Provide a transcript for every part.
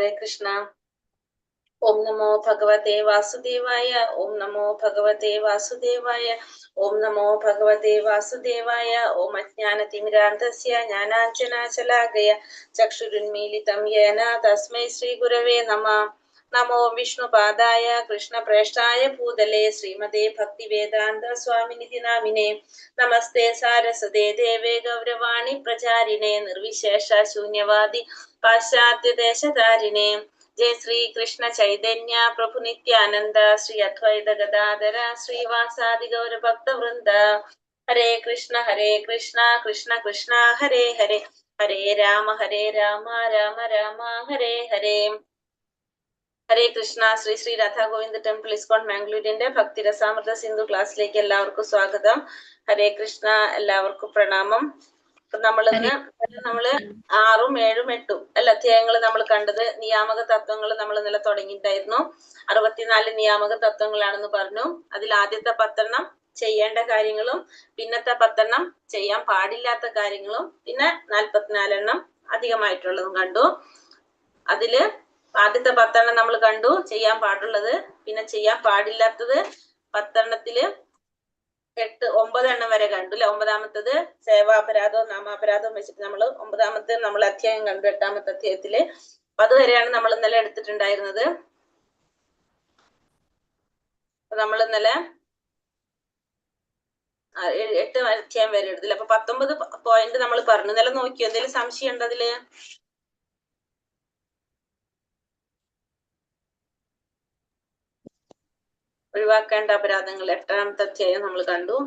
हरे कृष्णा। ओम नमो भगवते वासुदेवाय। ओम नमो भगवते वासुदेवाय। ओम नमो भगवते वासुदेवाय। ओम अज्ञानतिमिरान्धस्य ज्ञानाञ्जनाशलाकया चक्षुरुन्मीलितं येन तस्मै श्रीगुरवे नमः। नमो विष्णुपादाय कृष्णप्रेष्ठाय भूतले श्रीमते भक्तिवेदान्त स्वामिनिधि नामिने। नमस्ते सारस्वते देवे गौरवाणी प्रचारिणे निर्विशेष शून्यवादी पाश्चात्य देशधारिणे। जय श्री कृष्ण चैतन्य प्रभु नित्यानंद श्री अद्वैत गदाधर श्रीवासादि गौर भक्त वृंद। हरे कृष्ण कृष्ण कृष्ण हरे हरे, हरे राम राम राम हरे हरे. ഹരേ കൃഷ്ണ. ശ്രീ ശ്രീ രാധാ ഗോവിന്ദ് ടെമ്പിൾ ഇസ്കോൺ മാംഗ്ലൂരിന്റെ ഭക്തി രസാമൃത സിന്ധു ക്ലാസ്സിലേക്ക് എല്ലാവർക്കും സ്വാഗതം. ഹരേ കൃഷ്ണ. എല്ലാവർക്കും പ്രണാമം. നമ്മള് 6ഉം 7ഉം 8ഉം അല്ല അധ്യായങ്ങൾ നമ്മൾ കണ്ടത്. നിയാമക തത്വങ്ങൾ നമ്മൾ ഇന്നലെ തുടങ്ങിയിട്ടായിരുന്നു. 64 നിയാമക തത്വങ്ങളാണെന്ന് പറഞ്ഞു. അതിൽ ആദ്യത്തെ 10 ചെയ്യേണ്ട കാര്യങ്ങളും പിന്നത്തെ 10 ചെയ്യാൻ പാടില്ലാത്ത കാര്യങ്ങളും പിന്നെ 44 അധികമായിട്ടുള്ളതും കണ്ടു. അതില് ആദ്യത്തെ 10 നമ്മൾ കണ്ടു, ചെയ്യാൻ പാടുള്ളത്. പിന്നെ ചെയ്യാൻ പാടില്ലാത്തത് 10 9 വരെ കണ്ടു അല്ലെ. 9ാമത്തത് സേവാപരാധവും നാമാപരാധവും വെച്ചിട്ട് നമ്മൾ 9ാമത്തെ നമ്മൾ അധ്യായം കണ്ടു. 8ാമത്തെ അധ്യായത്തില് അതുവരെയാണ് നമ്മൾ ഇന്നലെ എടുത്തിട്ടുണ്ടായിരുന്നത്. നമ്മൾ ഇന്നലെ 8 അധ്യായം വരെ എടുത്തില്ല. അപ്പൊ 19 പോയിന്റ് നമ്മൾ പറഞ്ഞു. ഇന്നലെ നോക്കിയോ? എന്തെങ്കിലും സംശയം ഉണ്ടോ അതില്? ഒഴിവാക്കേണ്ട അപരാധങ്ങൾ 8ാമത്തെ അധ്യായം നമ്മൾ കണ്ടു.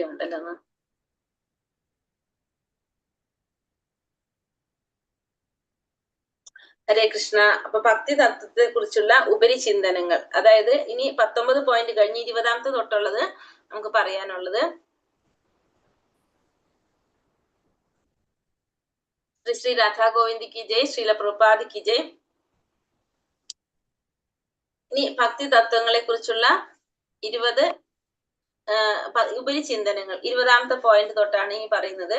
ഉണ്ടല്ലോ. ഹരേ കൃഷ്ണ. അപ്പൊ ഭക്തി തത്വത്തെ കുറിച്ചുള്ള ഉപരിചിന്തനങ്ങൾ, അതായത് ഇനി 19 പോയിന്റ് കഴിഞ്ഞ് 20ാമത്തെ തൊട്ടുള്ളത് നമുക്ക് പറയാനുള്ളത്. ശ്രീ ശ്രീ രാധാ ഗോവിന്ദ് കി ജയ്, ശ്രീല പ്രഭുപാദ് കി ജയ്. ഇനി ഭക്തി തത്വങ്ങളെ കുറിച്ചുള്ള 20 ഉപരിചിന്തനങ്ങൾ 20ാമത്തെ പോയിന്റ് തൊട്ടാണ് ഈ പറയുന്നത്.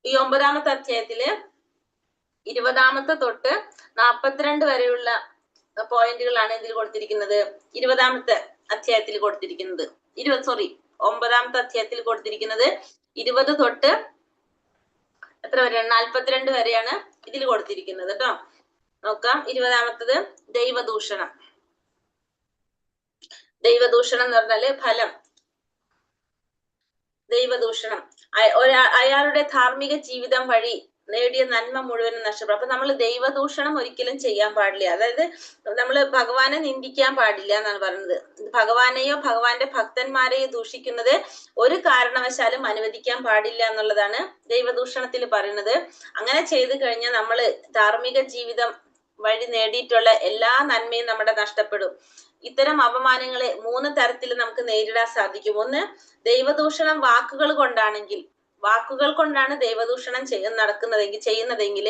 ഈ 9ാമത്തെ അധ്യായത്തില് 20ാമത്തെ തൊട്ട് 42 വരെയുള്ള പോയിന്റുകളാണ് ഇതിൽ കൊടുത്തിരിക്കുന്നത്. 20ാമത്തെ അധ്യായത്തിൽ കൊടുത്തിരിക്കുന്നത് 9ാമത്തെ അധ്യായത്തിൽ കൊടുത്തിരിക്കുന്നത് 20 തൊട്ട് എത്ര വരെയാണ്? 42 വരെയാണ് ഇതിൽ കൊടുത്തിരിക്കുന്നത് കേട്ടോ. നോക്കാം. 20ാമത്തത് ദൈവദൂഷണം. ദൈവദൂഷണം എന്ന് പറഞ്ഞാല് ഫലം. ദൈവദൂഷണം അയാളുടെ ധാർമ്മിക ജീവിതം വഴി നേടിയ നന്മ മുഴുവനും നഷ്ടപ്പെടും. അപ്പൊ നമ്മൾ ദൈവദൂഷണം ഒരിക്കലും ചെയ്യാൻ പാടില്ല. അതായത് നമ്മൾ ഭഗവാനെ നിന്ദിക്കാൻ പാടില്ല എന്നാണ് പറയുന്നത്. ഭഗവാനെയോ ഭഗവാന്റെ ഭക്തന്മാരെയോ ദൂഷിക്കുന്നത് ഒരു കാരണവശാലും അനുവദിക്കാൻ പാടില്ല എന്നുള്ളതാണ് ദൈവദൂഷണത്തിൽ പറയുന്നത്. അങ്ങനെ ചെയ്തു കഴിഞ്ഞാൽ നമ്മൾ ധാർമ്മിക ജീവിതം വഴി നേടിയിട്ടുള്ള എല്ലാ നന്മയും നമ്മുടെ നഷ്ടപ്പെടും. ഇത്തരം അപമാനങ്ങളെ 3 തരത്തിൽ നമുക്ക് നേരിടാൻ സാധിക്കും. ഒന്ന്, ദൈവദൂഷണം വാക്കുകൾ കൊണ്ടാണ് ദൈവദൂഷണം ചെയ്യുന്നതെങ്കിൽ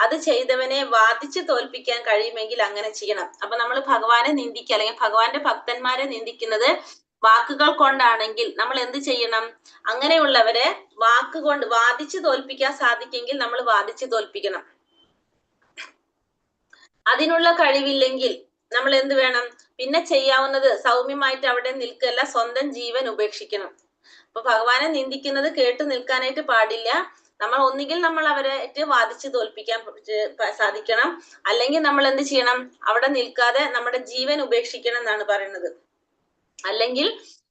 അത് ചെയ്തവനെ വാദിച്ച് തോൽപ്പിക്കാൻ കഴിയുമെങ്കിൽ അങ്ങനെ ചെയ്യണം. അപ്പൊ നമ്മൾ ഭഗവാനെ നിന്ദിക്കുക അല്ലെങ്കിൽ ഭഗവാന്റെ ഭക്തന്മാരെ നിന്ദിക്കുന്നത് വാക്കുകൾ കൊണ്ടാണെങ്കിൽ നമ്മൾ എന്ത് ചെയ്യണം? അങ്ങനെയുള്ളവരെ വാക്കുകൊണ്ട് വാദിച്ച് തോൽപ്പിക്കാൻ സാധിക്കെങ്കിൽ നമ്മൾ വാദിച്ച് തോൽപ്പിക്കണം. അതിനുള്ള കഴിവില്ലെങ്കിൽ നമ്മൾ എന്ത് വേണം? പിന്നെ ചെയ്യാവുന്നത് സൗമ്യമായിട്ട് അവിടെ നിൽക്കല്ല, സ്വന്തം ജീവൻ ഉപേക്ഷിക്കണം. അപ്പൊ ഭഗവാനെ നിന്ദിക്കുന്നത് കേട്ടു നിൽക്കാനായിട്ട് പാടില്ല. നമ്മൾ ഒന്നുകിൽ നമ്മൾ അവരെ വാദിച്ച് തോൽപ്പിക്കാൻ സാധിക്കണം, അല്ലെങ്കിൽ നമ്മൾ എന്ത് ചെയ്യണം? അവിടെ നിൽക്കാതെ നമ്മുടെ ജീവൻ ഉപേക്ഷിക്കണം എന്നാണ് പറയുന്നത്. അല്ലെങ്കിൽ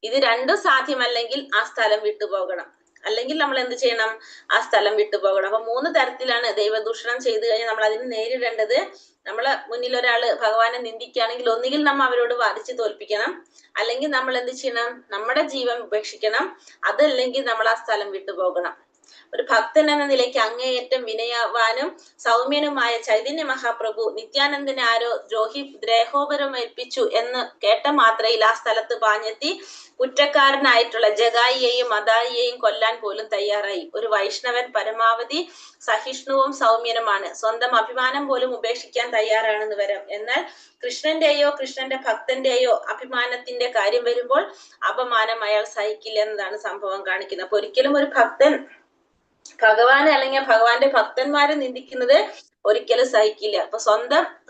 ഇത് രണ്ടും സാധ്യമല്ലെങ്കിൽ ആ സ്ഥലം വിട്ടുപോകണം. അല്ലെങ്കിൽ നമ്മൾ എന്ത് ചെയ്യണം? ആ സ്ഥലം വിട്ടുപോകണം. അപ്പൊ 3 തരത്തിലാണ് ദൈവദൂഷണം ചെയ്തു കഴിഞ്ഞാൽ നമ്മൾ അതിന് നേരിടേണ്ടത്. നമ്മളെ മുന്നിൽ ഒരാള് ഭഗവാനെ നിന്ദിക്കുകയാണെങ്കിൽ ഒന്നുകിൽ നമ്മ അവരോട് വാദിച്ച് തോൽപ്പിക്കണം, അല്ലെങ്കിൽ നമ്മൾ എന്ത് ചെയ്യണം, നമ്മുടെ ജീവൻ ഉപേക്ഷിക്കണം, അതല്ലെങ്കിൽ നമ്മൾ ആ സ്ഥലം വിട്ടുപോകണം. ഒരു ഭക്തൻ എന്ന നിലയ്ക്ക് അങ്ങേയറ്റം വിനയവാനും സൗമ്യനുമായ ചൈതന്യ മഹാപ്രഭു നിത്യാനന്ദനെ ആരോ ദ്രോഹോപരം ഏൽപ്പിച്ചു എന്ന് കേട്ട മാത്രയിൽ ആ സ്ഥലത്ത് പാഞ്ഞെത്തി കുറ്റക്കാരനായിട്ടുള്ള ജഗായിയെയും മദായിയെയും കൊല്ലാൻ പോലും തയ്യാറായി. ഒരു വൈഷ്ണവൻ പരമാവധി സഹിഷ്ണുവും സൗമ്യനുമാണ്, സ്വന്തം അഭിമാനം പോലും ഉപേക്ഷിക്കാൻ തയ്യാറാണെന്ന് വരാം. എന്നാൽ കൃഷ്ണന്റെയോ കൃഷ്ണന്റെ ഭക്തന്റെയോ അഭിമാനത്തിന്റെ കാര്യം വരുമ്പോൾ അപമാനം അയാൾ സഹിക്കില്ല എന്നതാണ് സംഭവം കാണിക്കുന്നത്. അപ്പൊ ഒരിക്കലും ഒരു ഭക്തൻ ഭഗവാനെ അല്ലെങ്കിൽ ഭഗവാന്റെ ഭക്തന്മാരെ നിന്ദിക്കുന്നത് ഒരിക്കലും സഹിക്കില്ല. അപ്പൊ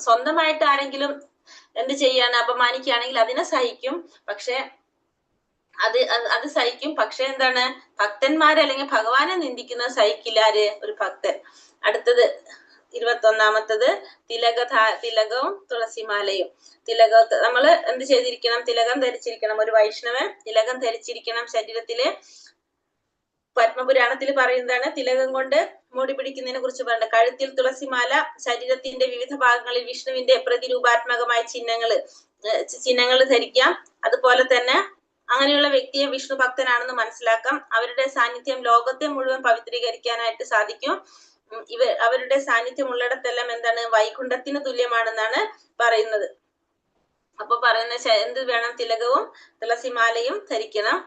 സ്വന്തമായിട്ട് ആരെങ്കിലും എന്ത് ചെയ്യാണ്, അപമാനിക്കുകയാണെങ്കിൽ അതിനെ സഹിക്കും. പക്ഷെ അത് സഹിക്കും. പക്ഷെ എന്താണ്, ഭക്തന്മാരെ അല്ലെങ്കിൽ ഭഗവാനെ നിന്ദിക്കുന്നത് സഹിക്കില്ല ആര്, ഒരു ഭക്തൻ. അടുത്തത് 21ാമത്തത് തിലകവും തുളസിമാലയും. നമ്മള് എന്ത് ചെയ്തിരിക്കണം, തിലകം ധരിച്ചിരിക്കണം. ഒരു വൈഷ്ണവൻ തിലകം ധരിച്ചിരിക്കണം ശരീരത്തില്. പത്മപുരാണത്തിൽ പറയുന്നതാണ് തിലകം കൊണ്ട് മൂടി പിടിക്കുന്നതിനെ കുറിച്ച് പറയുന്നത്. കഴുത്തിൽ തുളസിമാല, ശരീരത്തിന്റെ വിവിധ ഭാഗങ്ങളിൽ വിഷ്ണുവിന്റെ പ്രതിരൂപാത്മകമായ ചിഹ്നങ്ങൾ ധരിക്കാം. അതുപോലെ തന്നെ അങ്ങനെയുള്ള വ്യക്തിയെ വിഷ്ണു ഭക്തനാണെന്ന് മനസ്സിലാക്കാം. അവരുടെ സാന്നിധ്യം ലോകത്തെ മുഴുവൻ പവിത്രീകരിക്കാനായിട്ട് സാധിക്കും. അവരുടെ സാന്നിധ്യം ഉള്ളിടത്തെല്ലാം എന്താണ്, വൈകുണ്ഠത്തിന് തുല്യമാണെന്നാണ് പറയുന്നത്. അപ്പൊ പറയുന്ന എന്ത് വേണം, തിലകവും തുളസിമാലയും ധരിക്കണം.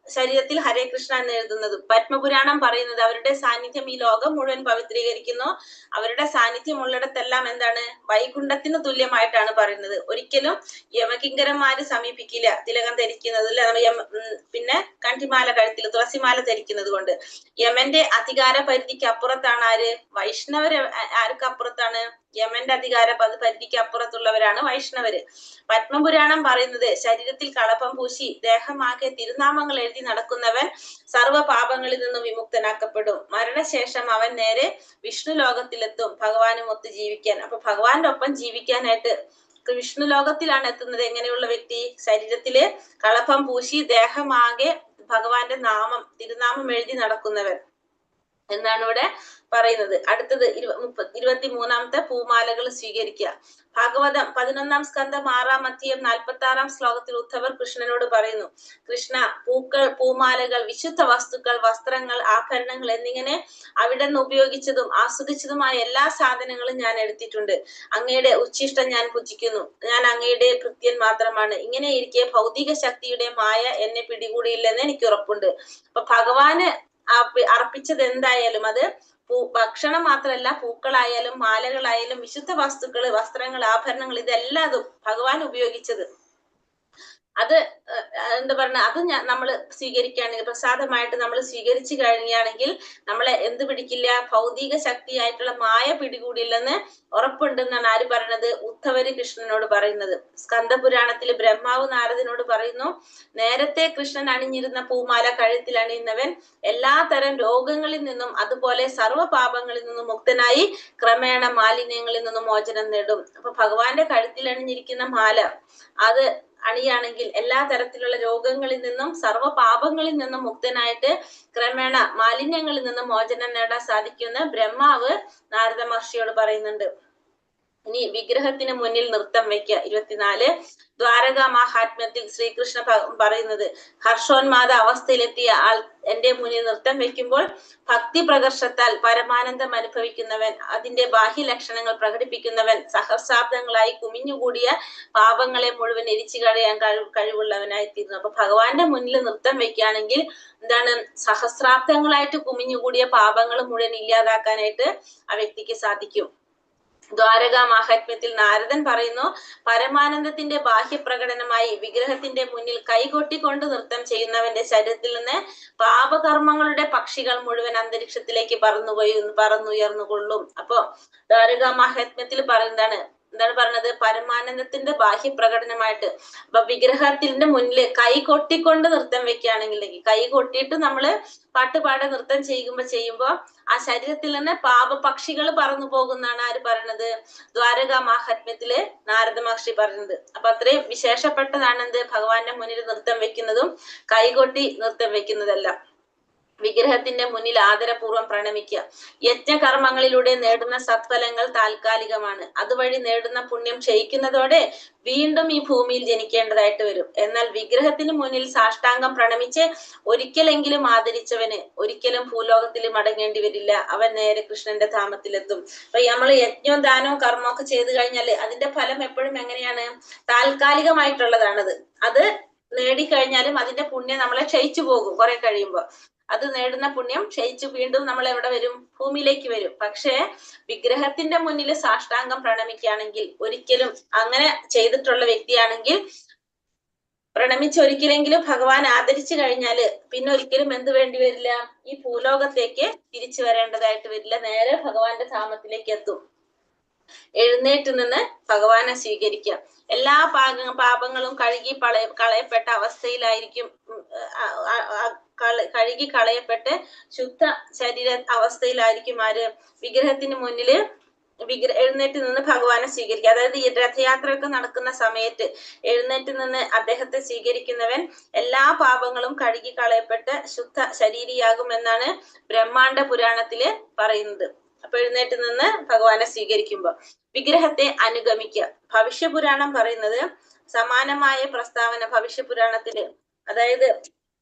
ശരീരത്തിൽ ഹരേ കൃഷ്ണ എന്ന് എഴുതുന്നത്. പത്മപുരാണം പറയുന്നത് അവരുടെ സാന്നിധ്യം ഈ ലോകം മുഴുവൻ പവിത്രീകരിക്കുന്നു. അവരുടെ സാന്നിധ്യം ഉള്ളിടത്തെല്ലാം എന്താണ്, വൈകുണ്ഠത്തിന് തുല്യമായിട്ടാണ് പറയുന്നത്. ഒരിക്കലും യമകിങ്കരന്മാര് സമീപിക്കില്ല തിലകം ധരിക്കുന്നത്. പിന്നെ കണ്ടിമാല കഴുത്തിൽ തുളസിമാല ധരിക്കുന്നത് കൊണ്ട്. യമന്റെ അധികാര പരിധിക്ക് അപ്പുറത്താണ് ആര്, വൈഷ്ണവര്. ആർക്ക് അപ്പുറത്താണ്, യമന്റെ അധികാര പരിധിക്ക് അപ്പുറത്തുള്ളവരാണ് വൈഷ്ണവര്. പത്മപുരാണം പറയുന്നത് ശരീരത്തിൽ കളപ്പം പൂശി ദേഹമാകെ തിരുനാമങ്ങൾ എഴുതി നടക്കുന്നവൻ സർവ്വ പാപങ്ങളിൽ നിന്നും വിമുക്തനാക്കപ്പെടും. മരണശേഷം അവൻ നേരെ വിഷ്ണു ലോകത്തിലെത്തും ഭഗവാനുമൊത്ത് ജീവിക്കാൻ. അപ്പൊ ഭഗവാന്റെ ഒപ്പം ജീവിക്കാനായിട്ട് വിഷ്ണു ലോകത്തിലാണ് എത്തുന്നത് എങ്ങനെയുള്ള വ്യക്തി, ശരീരത്തില് കളപ്പം പൂശി ദേഹമാകെ ഭഗവാന്റെ തിരുനാമം എഴുതി നടക്കുന്നവൻ എന്നാണ് ഇവിടെ പറയുന്നത്. അടുത്തത് 23ാമത്തെ പൂമാലകൾ സ്വീകരിക്കുക. ഭാഗവതം 11ാം സ്കന്ധം 6ാം അധ്യായം 46ാം ശ്ലോകത്തിൽ ഉദ്ധവർ കൃഷ്ണനോട് പറയുന്നു, കൃഷ്ണ, പൂക്കൾ, പൂമാലകൾ, വിശുദ്ധ വസ്തുക്കൾ, വസ്ത്രങ്ങൾ, ആഭരണങ്ങൾ എന്നിങ്ങനെ അവിടെ നിന്ന് ഉപയോഗിച്ചതും ആസ്വദിച്ചതുമായ എല്ലാ സാധനങ്ങളും ഞാൻ എടുത്തിട്ടുണ്ട്. അങ്ങയുടെ ഉച്ഛിഷ്ടം ഞാൻ ഭുജിക്കുന്നു. ഞാൻ അങ്ങയുടെ ഭൃത്യൻ മാത്രമാണ്. ഇങ്ങനെ ഇരിക്കെ ഭൗതിക ശക്തിയുടെ മായ എന്നെ പിടികൂടിയില്ലെന്ന് എനിക്ക് ഉറപ്പുണ്ട്. അപ്പൊ ഭഗവാന് അർപ്പിച്ചത് എന്തായാലും അത് ഭക്ഷണം മാത്രമല്ല, പൂക്കളായാലും മാലകളായാലും വിശുദ്ധ വസ്തുക്കള്, വസ്ത്രങ്ങൾ, ആഭരണങ്ങൾ, ഇതെല്ലാതും ഭഗവാൻ ഉപയോഗിച്ചത്. അത് എന്താ പറഞ്ഞ, അത് നമ്മള് സ്വീകരിക്കുകയാണെങ്കിൽ, പ്രസാദമായിട്ട് നമ്മൾ സ്വീകരിച്ചു കഴിഞ്ഞാണെങ്കിൽ നമ്മളെ എന്ത് പിടിക്കില്ല, ഭൗതിക ശക്തിയായിട്ടുള്ള മായ പിടികൂടില്ലെന്ന് ഉറപ്പുണ്ടെന്നാണ് ആര് പറയണത്, ഉദ്ധവര് കൃഷ്ണനോട് പറയുന്നത്. സ്കന്ദപുരാണത്തിൽ ബ്രഹ്മാവ് നാരദനോട് പറയുന്നു, നേരത്തെ കൃഷ്ണൻ അണിഞ്ഞിരുന്ന പൂമാല കഴുത്തിൽ അണിയുന്നവൻ എല്ലാ തരം രോഗങ്ങളിൽ നിന്നും അതുപോലെ സർവ്വ പാപങ്ങളിൽ നിന്നും മുക്തനായി ക്രമേണ മാലിന്യങ്ങളിൽ നിന്നും മോചനം നേടും. അപ്പൊ ഭഗവാന്റെ കഴുത്തിൽ അണിഞ്ഞിരിക്കുന്ന മാല അത് അണിയാണെങ്കിൽ എല്ലാ തരത്തിലുള്ള രോഗങ്ങളിൽ നിന്നും സർവ്വ പാപങ്ങളിൽ നിന്നും മുക്തനായിട്ട് ക്രമേണ മാലിന്യങ്ങളിൽ നിന്നും മോചനം നേടാൻ സാധിക്കുമെന്ന് ബ്രഹ്മാവ് നാരദ മഹർഷിയോട് പറയുന്നുണ്ട്. ഇനി വിഗ്രഹത്തിന് മുന്നിൽ നൃത്തം വയ്ക്കുക. 24 ദ്വാരകാ മഹാത്മ്യത്തിൽ ശ്രീകൃഷ്ണ പറയുന്നത്, ഹർഷോന്മാദ അവസ്ഥയിലെത്തിയ ആൾ എന്റെ മുന്നിൽ നൃത്തം വെക്കുമ്പോൾ ഭക്തി പ്രകർഷത്താൽ പരമാനന്ദം അനുഭവിക്കുന്നവൻ, അതിന്റെ ബാഹ്യ ലക്ഷണങ്ങൾ പ്രകടിപ്പിക്കുന്നവൻ, സഹസ്രാബ്ദങ്ങളായി കുമിഞ്ഞുകൂടിയ പാപങ്ങളെ മുഴുവൻ എരിച്ചു കളയാൻ കഴിവുള്ളവനായി തീരുന്നു. അപ്പൊ ഭഗവാന്റെ മുന്നിൽ നൃത്തം വെക്കുകയാണെങ്കിൽ എന്താണ്, സഹസ്രാബ്ദങ്ങളായിട്ട് കുമിഞ്ഞുകൂടിയ പാപങ്ങൾ മുഴുവൻ ഇല്ലാതാക്കാനായിട്ട് ആ വ്യക്തിക്ക് സാധിക്കും. ദ്വാരകാ മാഹാത്മ്യത്തിൽ നാരദൻ പറയുന്നു, പരമാനന്ദത്തിന്റെ ബാഹ്യപ്രകടനമായി വിഗ്രഹത്തിന്റെ മുന്നിൽ കൈകൊട്ടിക്കൊണ്ട് നൃത്തം ചെയ്യുന്നവന്റെ ശരീരത്തിൽ നിന്ന് പാപകർമ്മങ്ങളുടെ പക്ഷികൾ മുഴുവൻ അന്തരീക്ഷത്തിലേക്ക് പറന്നുയർന്നുകൊള്ളും. അപ്പൊ ദ്വാരകാ മാഹാത്മ്യത്തിൽ പറയുന്നതാണ്, എന്താണ് പറഞ്ഞത്, പരമാനന്ദത്തിന്റെ ബാഹ്യപ്രകടനമായിട്ട്. അപ്പൊ വിഗ്രഹത്തിന്റെ മുന്നിൽ കൈ കൊട്ടിക്കൊണ്ട് നൃത്തം വെക്കുകയാണെങ്കിൽ, കൈ കൊട്ടിയിട്ട് നമ്മള് പാട്ടുപാടെ നൃത്തം ചെയ്യുമ്പോ ആ ശരീരത്തിൽ നിന്ന് പാപപക്ഷികൾ പറന്നു പോകുന്നാണ് ആര് പറയണത്, ദ്വാരകാ മാഹാത്മ്യത്തില് നാരദ മഹർഷി പറയുന്നത്. അപ്പൊ അത്രയും വിശേഷപ്പെട്ടതാണ് എന്ത്, ഭഗവാന്റെ മുന്നിൽ നൃത്തം വെക്കുന്നതും കൈകൊട്ടി നൃത്തം വെക്കുന്നതെല്ലാം. വിഗ്രഹത്തിന്റെ മുന്നിൽ ആദരപൂർവ്വം പ്രണമിക്കുക. യജ്ഞകർമ്മങ്ങളിലൂടെ നേടുന്ന സത്ഫലങ്ങൾ താൽക്കാലികമാണ്. അതുവഴി നേടുന്ന പുണ്യം ക്ഷയിക്കുന്നതോടെ വീണ്ടും ഈ ഭൂമിയിൽ ജനിക്കേണ്ടതായിട്ട് വരും. എന്നാൽ വിഗ്രഹത്തിന് മുന്നിൽ സാഷ്ടാംഗം പ്രണമിച്ച് ഒരിക്കലെങ്കിലും ആദരിച്ചവന് ഒരിക്കലും ഭൂലോകത്തിൽ മടങ്ങേണ്ടി വരില്ല. അവൻ നേരെ കൃഷ്ണന്റെ ധാമത്തിലെത്തും. അപ്പൊ നമ്മൾ യജ്ഞവും ദാനവും കർമ്മവും ഒക്കെ ചെയ്തു കഴിഞ്ഞാല് അതിന്റെ ഫലം എപ്പോഴും എങ്ങനെയാണ്? താൽക്കാലികമായിട്ടുള്ളതാണത്. അത് നേടിക്കഴിഞ്ഞാലും അതിന്റെ പുണ്യം നമ്മളെ ക്ഷയിച്ചു പോകും. കുറെ കഴിയുമ്പോൾ അത് നേടുന്ന പുണ്യം ക്ഷയിച്ചു വീണ്ടും നമ്മൾ എവിടെ വരും? ഭൂമിയിലേക്ക് വരും. പക്ഷേ വിഗ്രഹത്തിന്റെ മുന്നിൽ സാഷ്ടാംഗം പ്രണമിക്കുകയാണെങ്കിൽ, ഒരിക്കലും അങ്ങനെ ചെയ്തിട്ടുള്ള വ്യക്തിയാണെങ്കിൽ പ്രണമിച്ച് ഒരിക്കലെങ്കിലും ഭഗവാൻ ആദരിച്ചു കഴിഞ്ഞാല് പിന്നെ ഒരിക്കലും എന്ത് വേണ്ടി വരില്ല? ഈ ഭൂലോകത്തേക്ക് തിരിച്ചു വരേണ്ടതായിട്ട് വരില്ല. നേരെ ഭഗവാന്റെ ധാമത്തിലേക്ക് എത്തും. എഴുന്നേറ്റ് നിന്ന് ഭഗവാനെ സ്വീകരിക്കാം. എല്ലാ പാപങ്ങളും കഴുകി കളയപ്പെട്ട അവസ്ഥയിലായിരിക്കും, കഴുകി കളയപ്പെട്ട് ശുദ്ധ ശരീര അവസ്ഥയിലായിരിക്കും ആര്? വിഗ്രഹത്തിന് മുന്നില് എഴുന്നേറ്റ് നിന്ന് ഭഗവാനെ സ്വീകരിക്കുക. അതായത് ഈ രഥയാത്രയൊക്കെ നടക്കുന്ന സമയത്ത് എഴുന്നേറ്റ് നിന്ന് അദ്ദേഹത്തെ സ്വീകരിക്കുന്നവൻ എല്ലാ പാപങ്ങളും കഴുകി കളയപ്പെട്ട് ശുദ്ധ ശരീരിയാകുമെന്നാണ് ബ്രഹ്മാണ്ഡ പുരാണത്തില് പറയുന്നത്. അപ്പൊ എഴുന്നേറ്റ് നിന്ന് ഭഗവാനെ സ്വീകരിക്കുമ്പോ വിഗ്രഹത്തെ അനുഗമിക്കുക. ഭവിഷ്യപുരാണം പറയുന്നത് സമാനമായ പ്രസ്താവന ഭവിഷ്യപുരാണത്തില്, അതായത്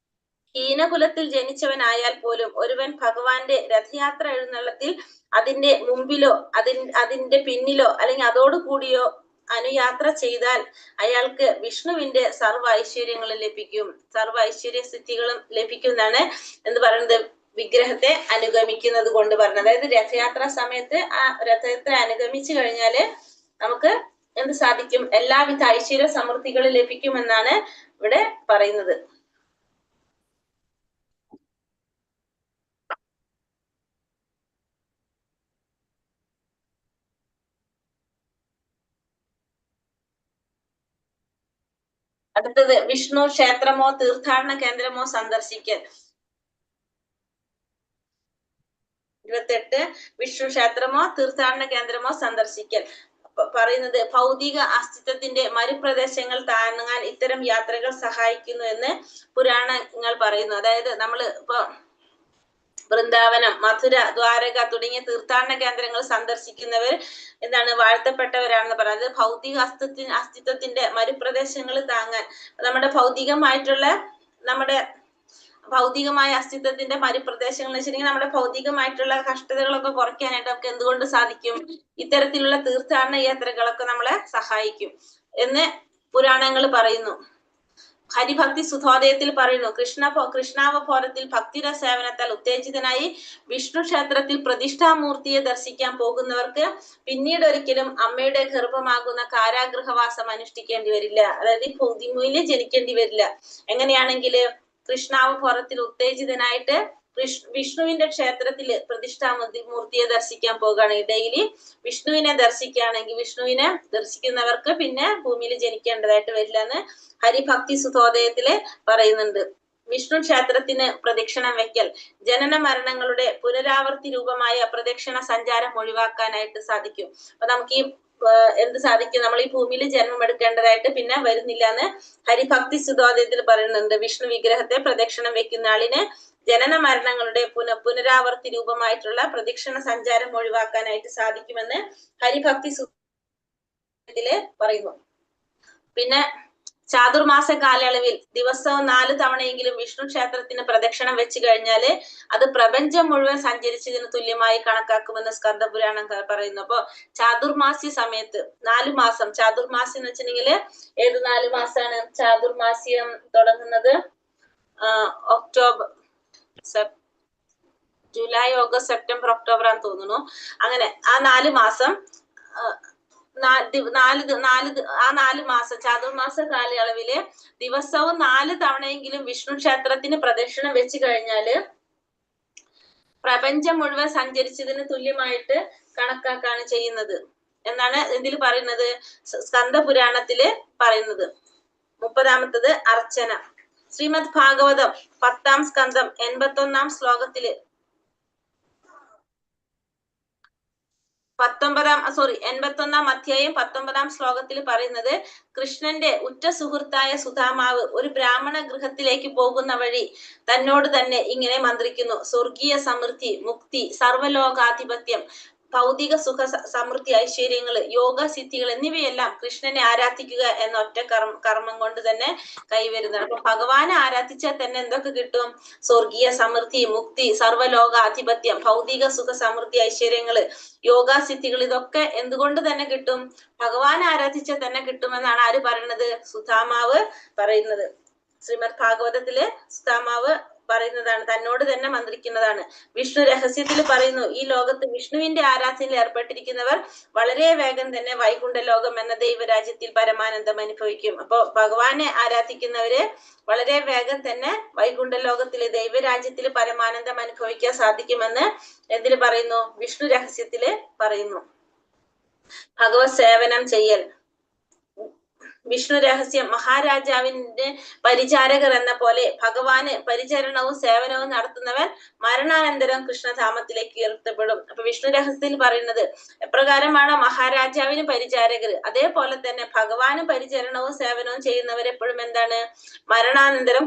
ഹീനകുലത്തിൽ ജനിച്ചവനായാൽ പോലും ഒരുവൻ ഭഗവാന്റെ രഥയാത്ര എഴുന്നള്ളത്തിൽ അതിന്റെ മുമ്പിലോ അതിന്റെ പിന്നിലോ അല്ലെങ്കിൽ അതോട് കൂടിയോ അനുയാത്ര ചെയ്താൽ അയാൾക്ക് വിഷ്ണുവിന്റെ സർവ്വ ഐശ്വര്യങ്ങളും ലഭിക്കും, സർവ്വ ഐശ്വര്യ സിദ്ധികളും ലഭിക്കും എന്നാണ് എന്ത് പറയുന്നത്? വിഗ്രഹത്തെ അനുഗമിക്കുന്നത് കൊണ്ട് പറഞ്ഞത്. അതായത് രഥയാത്ര സമയത്ത് ആ രഥത്തെ അനുഗമിച്ചു കഴിഞ്ഞാല് നമുക്ക് എന്ത് സാധിക്കും? എല്ലാവിധ ഐശ്വര്യ സമൃദ്ധികളും ലഭിക്കുമെന്നാണ് ഇവിടെ പറയുന്നത്. അടുത്തത് വിഷ്ണു ക്ഷേത്രമോ തീർത്ഥാടന കേന്ദ്രമോ സന്ദർശിക്കൽ. 28 വിഷ്ണു ക്ഷേത്രമോ തീർത്ഥാടന കേന്ദ്രമോ സന്ദർശിക്കൽ. പറയുന്നത് ഭൗതിക അസ്തിത്വത്തിന്റെ മരുപ്രദേശങ്ങൾ താങ്ങാൻ ഇത്തരം യാത്രകൾ സഹായിക്കുന്നു എന്ന് പുരാണങ്ങൾ പറയുന്നു. അതായത് നമ്മൾ ഇപ്പൊ വൃന്ദാവനം, മധുര, ദ്വാരക തുടങ്ങിയ തീർത്ഥാടന കേന്ദ്രങ്ങൾ സന്ദർശിക്കുന്നവർ എന്താണ്? വാഴ്ത്തപ്പെട്ടവരാണെന്ന് പറയുന്നത്. ഭൗതിക അസ്തിത്വത്തിന്റെ മരുപ്രദേശങ്ങൾ താങ്ങാൻ, നമ്മുടെ ഭൗതികമായ അസ്തിത്വത്തിന്റെ മരുപ്രദേശങ്ങൾ എന്ന് വെച്ചിട്ടുണ്ടെങ്കിൽ നമ്മുടെ ഭൗതികമായിട്ടുള്ള കഷ്ടതകളൊക്കെ കുറയ്ക്കാനായിട്ട് നമുക്ക് എന്തുകൊണ്ട് സാധിക്കും? ഇത്തരത്തിലുള്ള തീർത്ഥാടന യാത്രകളൊക്കെ നമ്മളെ സഹായിക്കും എന്ന് പുരാണങ്ങൾ പറയുന്നു. ഹരിഭക്തി സുധോദയത്തിൽ പറയുന്നു, കൃഷ്ണാവബോധത്തിൽ ഭക്തിര സേവനത്താൽ ഉത്തേജിതനായി വിഷ്ണു ക്ഷേത്രത്തിൽ പ്രതിഷ്ഠാമൂർത്തിയെ ദർശിക്കാൻ പോകുന്നവർക്ക് പിന്നീട് ഒരിക്കലും അമ്മയുടെ ഗർഭമാകുന്ന കാരാഗൃഹവാസം അനുഷ്ഠിക്കേണ്ടി വരില്ല. അതായത് ഈ ഭൂമിയിൽ ജനിക്കേണ്ടി വരില്ല. എങ്ങനെയാണെങ്കില് കൃഷ്ണാവബോധത്തിൽ ഉത്തേജിതനായിട്ട് വിഷ്ണുവിന്റെ ക്ഷേത്രത്തില് പ്രതിഷ്ഠാമൂർത്തിയെ ദർശിക്കാൻ പോകുകയാണെങ്കിൽ, ഡെയിലി വിഷ്ണുവിനെ ദർശിക്കുകയാണെങ്കിൽ വിഷ്ണുവിനെ ദർശിക്കുന്നവർക്ക് പിന്നെ ഭൂമിയിൽ ജനിക്കേണ്ടതായിട്ട് വരില്ല എന്ന് ഹരിഭക്തി സുധോദയത്തില് പറയുന്നുണ്ട്. വിഷ്ണു ക്ഷേത്രത്തിന് പ്രദക്ഷിണം വെക്കൽ ജനന മരണങ്ങളുടെ പുനരാവർത്തി രൂപമായ പ്രദക്ഷിണ സഞ്ചാരം ഒഴിവാക്കാനായിട്ട് സാധിക്കും. അപ്പൊ നമുക്ക് ഈ എന്ത് സാധിക്കും? നമ്മൾ ഈ ഭൂമിയിൽ ജന്മം എടുക്കേണ്ടതായിട്ട് പിന്നെ വരുന്നില്ല എന്ന് ഹരിഭക്തി സുധോദയത്തിൽ പറയുന്നുണ്ട്. വിഷ്ണു വിഗ്രഹത്തെ പ്രദക്ഷിണം വെക്കുന്ന ആളിന് ജനന മരണങ്ങളുടെ പുനരാവർത്തി രൂപമായിട്ടുള്ള പ്രദക്ഷിണ സഞ്ചാരം ഒഴിവാക്കാനായിട്ട് സാധിക്കുമെന്ന് ഹരിഭക്തി സുധോദയത്തില് പറയുന്നു. പിന്നെ ചാതുർമാസ കാലയളവിൽ ദിവസവും 4 തവണയെങ്കിലും വിഷ്ണു ക്ഷേത്രത്തിന് പ്രദക്ഷിണം വെച്ച് കഴിഞ്ഞാല് അത് പ്രപഞ്ചം മുഴുവൻ സഞ്ചരിച്ചതിന് തുല്യമായി കണക്കാക്കുമെന്ന് സ്കന്ദപുരാണം പറയുന്നു. അപ്പൊ ചാതുർമാസ്യ സമയത്ത് 4 മാസം, ചാതുർമാസ്യം എന്ന് വെച്ചിട്ടുണ്ടെങ്കിൽ ഏത് 4 മാസമാണ്? ചാതുർമാസ്യം തുടങ്ങുന്നത് ജൂലൈ, ഓഗസ്റ്റ്, സെപ്റ്റംബർ, ഒക്ടോബർ ആണെന്ന് തോന്നുന്നു. അങ്ങനെ ആ 4 മാസം 4 മാസം ചാതുർമാസ കാലയളവില് ദിവസവും 4 തവണയെങ്കിലും വിഷ്ണു ക്ഷേത്രത്തിന് പ്രദക്ഷിണം വെച്ച് കഴിഞ്ഞാല് പ്രപഞ്ചം മുഴുവൻ സഞ്ചരിച്ചതിന് തുല്യമായിട്ട് കണക്കാക്കാണ് ചെയ്യുന്നത് എന്നാണ് ഇതിൽ പറയുന്നത്, സ്കന്ദപുരാണത്തില് പറയുന്നത്. 30-ാമത്തത് അർച്ചന. ശ്രീമദ് ഭാഗവതം 10-ാം സ്കന്ധം 81-ാം ശ്ലോകത്തില് 81 അധ്യായം 19 ശ്ലോകത്തിൽ പറയുന്നത്, കൃഷ്ണന്റെ ഉറ്റ സുഹൃത്തായ സുധാമാവ് ഒരു ബ്രാഹ്മണ ഗൃഹത്തിലേക്ക് പോകുന്ന വഴി തന്നോട് തന്നെ ഇങ്ങനെ മന്ത്രിക്കുന്നു: സ്വർഗീയ സമൃദ്ധി, മുക്തി, സർവലോകാധിപത്യം, ഭൗതിക സുഖ സമൃദ്ധി, ഐശ്വര്യങ്ങള്, യോഗ സിദ്ധികൾ എന്നിവയെല്ലാം കൃഷ്ണനെ ആരാധിക്കുക എന്ന ഒറ്റ കർമ്മം കൊണ്ട് തന്നെ കൈവരുന്നതാണ്. അപ്പൊ ഭഗവാനെ ആരാധിച്ചാൽ തന്നെ എന്തൊക്കെ കിട്ടും? സ്വർഗീയ സമൃദ്ധി, മുക്തി, സർവലോകാധിപത്യം, ഭൗതിക സുഖ സമൃദ്ധി, ഐശ്വര്യങ്ങള്, യോഗാസിദ്ധികൾ, ഇതൊക്കെ എന്തുകൊണ്ട് തന്നെ കിട്ടും? ഭഗവാൻ ആരാധിച്ചാൽ തന്നെ കിട്ടുമെന്നാണ് ആര് പറയുന്നത്? സുധാമാവ് പറയുന്നത്. ശ്രീമദ് ഭാഗവതത്തില് സുധാമാവ് പറയുന്നതാണ്, തന്നോട് തന്നെ മന്ത്രിക്കുന്നതാണ്. വിഷ്ണു രഹസ്യത്തിൽ പറയുന്നു, ഈ ലോകത്ത് വിഷ്ണുവിന്റെ ആരാധനയിൽ ഏർപ്പെട്ടിരിക്കുന്നവർ വളരെ വേഗം തന്നെ വൈകുണ്ഠ ലോകം എന്ന ദൈവരാജ്യത്തിൽ പരമാനന്ദം അനുഭവിക്കും. അപ്പൊ ഭഗവാനെ ആരാധിക്കുന്നവര് വളരെ വേഗം തന്നെ വൈകുണ്ഠ ലോകത്തിലെ ദൈവരാജ്യത്തിൽ പരമാനന്ദം അനുഭവിക്കാൻ സാധിക്കുമെന്ന് എന്തില് പറയുന്നു? വിഷ്ണു രഹസ്യത്തില് പറയുന്നു. ഭഗവത് സേവനം ചെയ്യൽ. വിഷ്ണു രഹസ്യം, മഹാരാജാവിന്റെ പരിചാരകർ എന്ന പോലെ ഭഗവാന് പരിചരണവും സേവനവും നടത്തുന്നവൻ മരണാനന്തരം കൃഷ്ണധാമത്തിലേക്ക് ഉയർത്തപ്പെടും. അപ്പൊ വിഷ്ണു രഹസ്യത്തിൽ പറയുന്നത്, എപ്രകാരമാണോ മഹാരാജാവിന് പരിചാരകർ, അതേപോലെ തന്നെ ഭഗവാന് പരിചരണവും സേവനവും ചെയ്യുന്നവർ എപ്പോഴും എന്താണ്? മരണാനന്തരം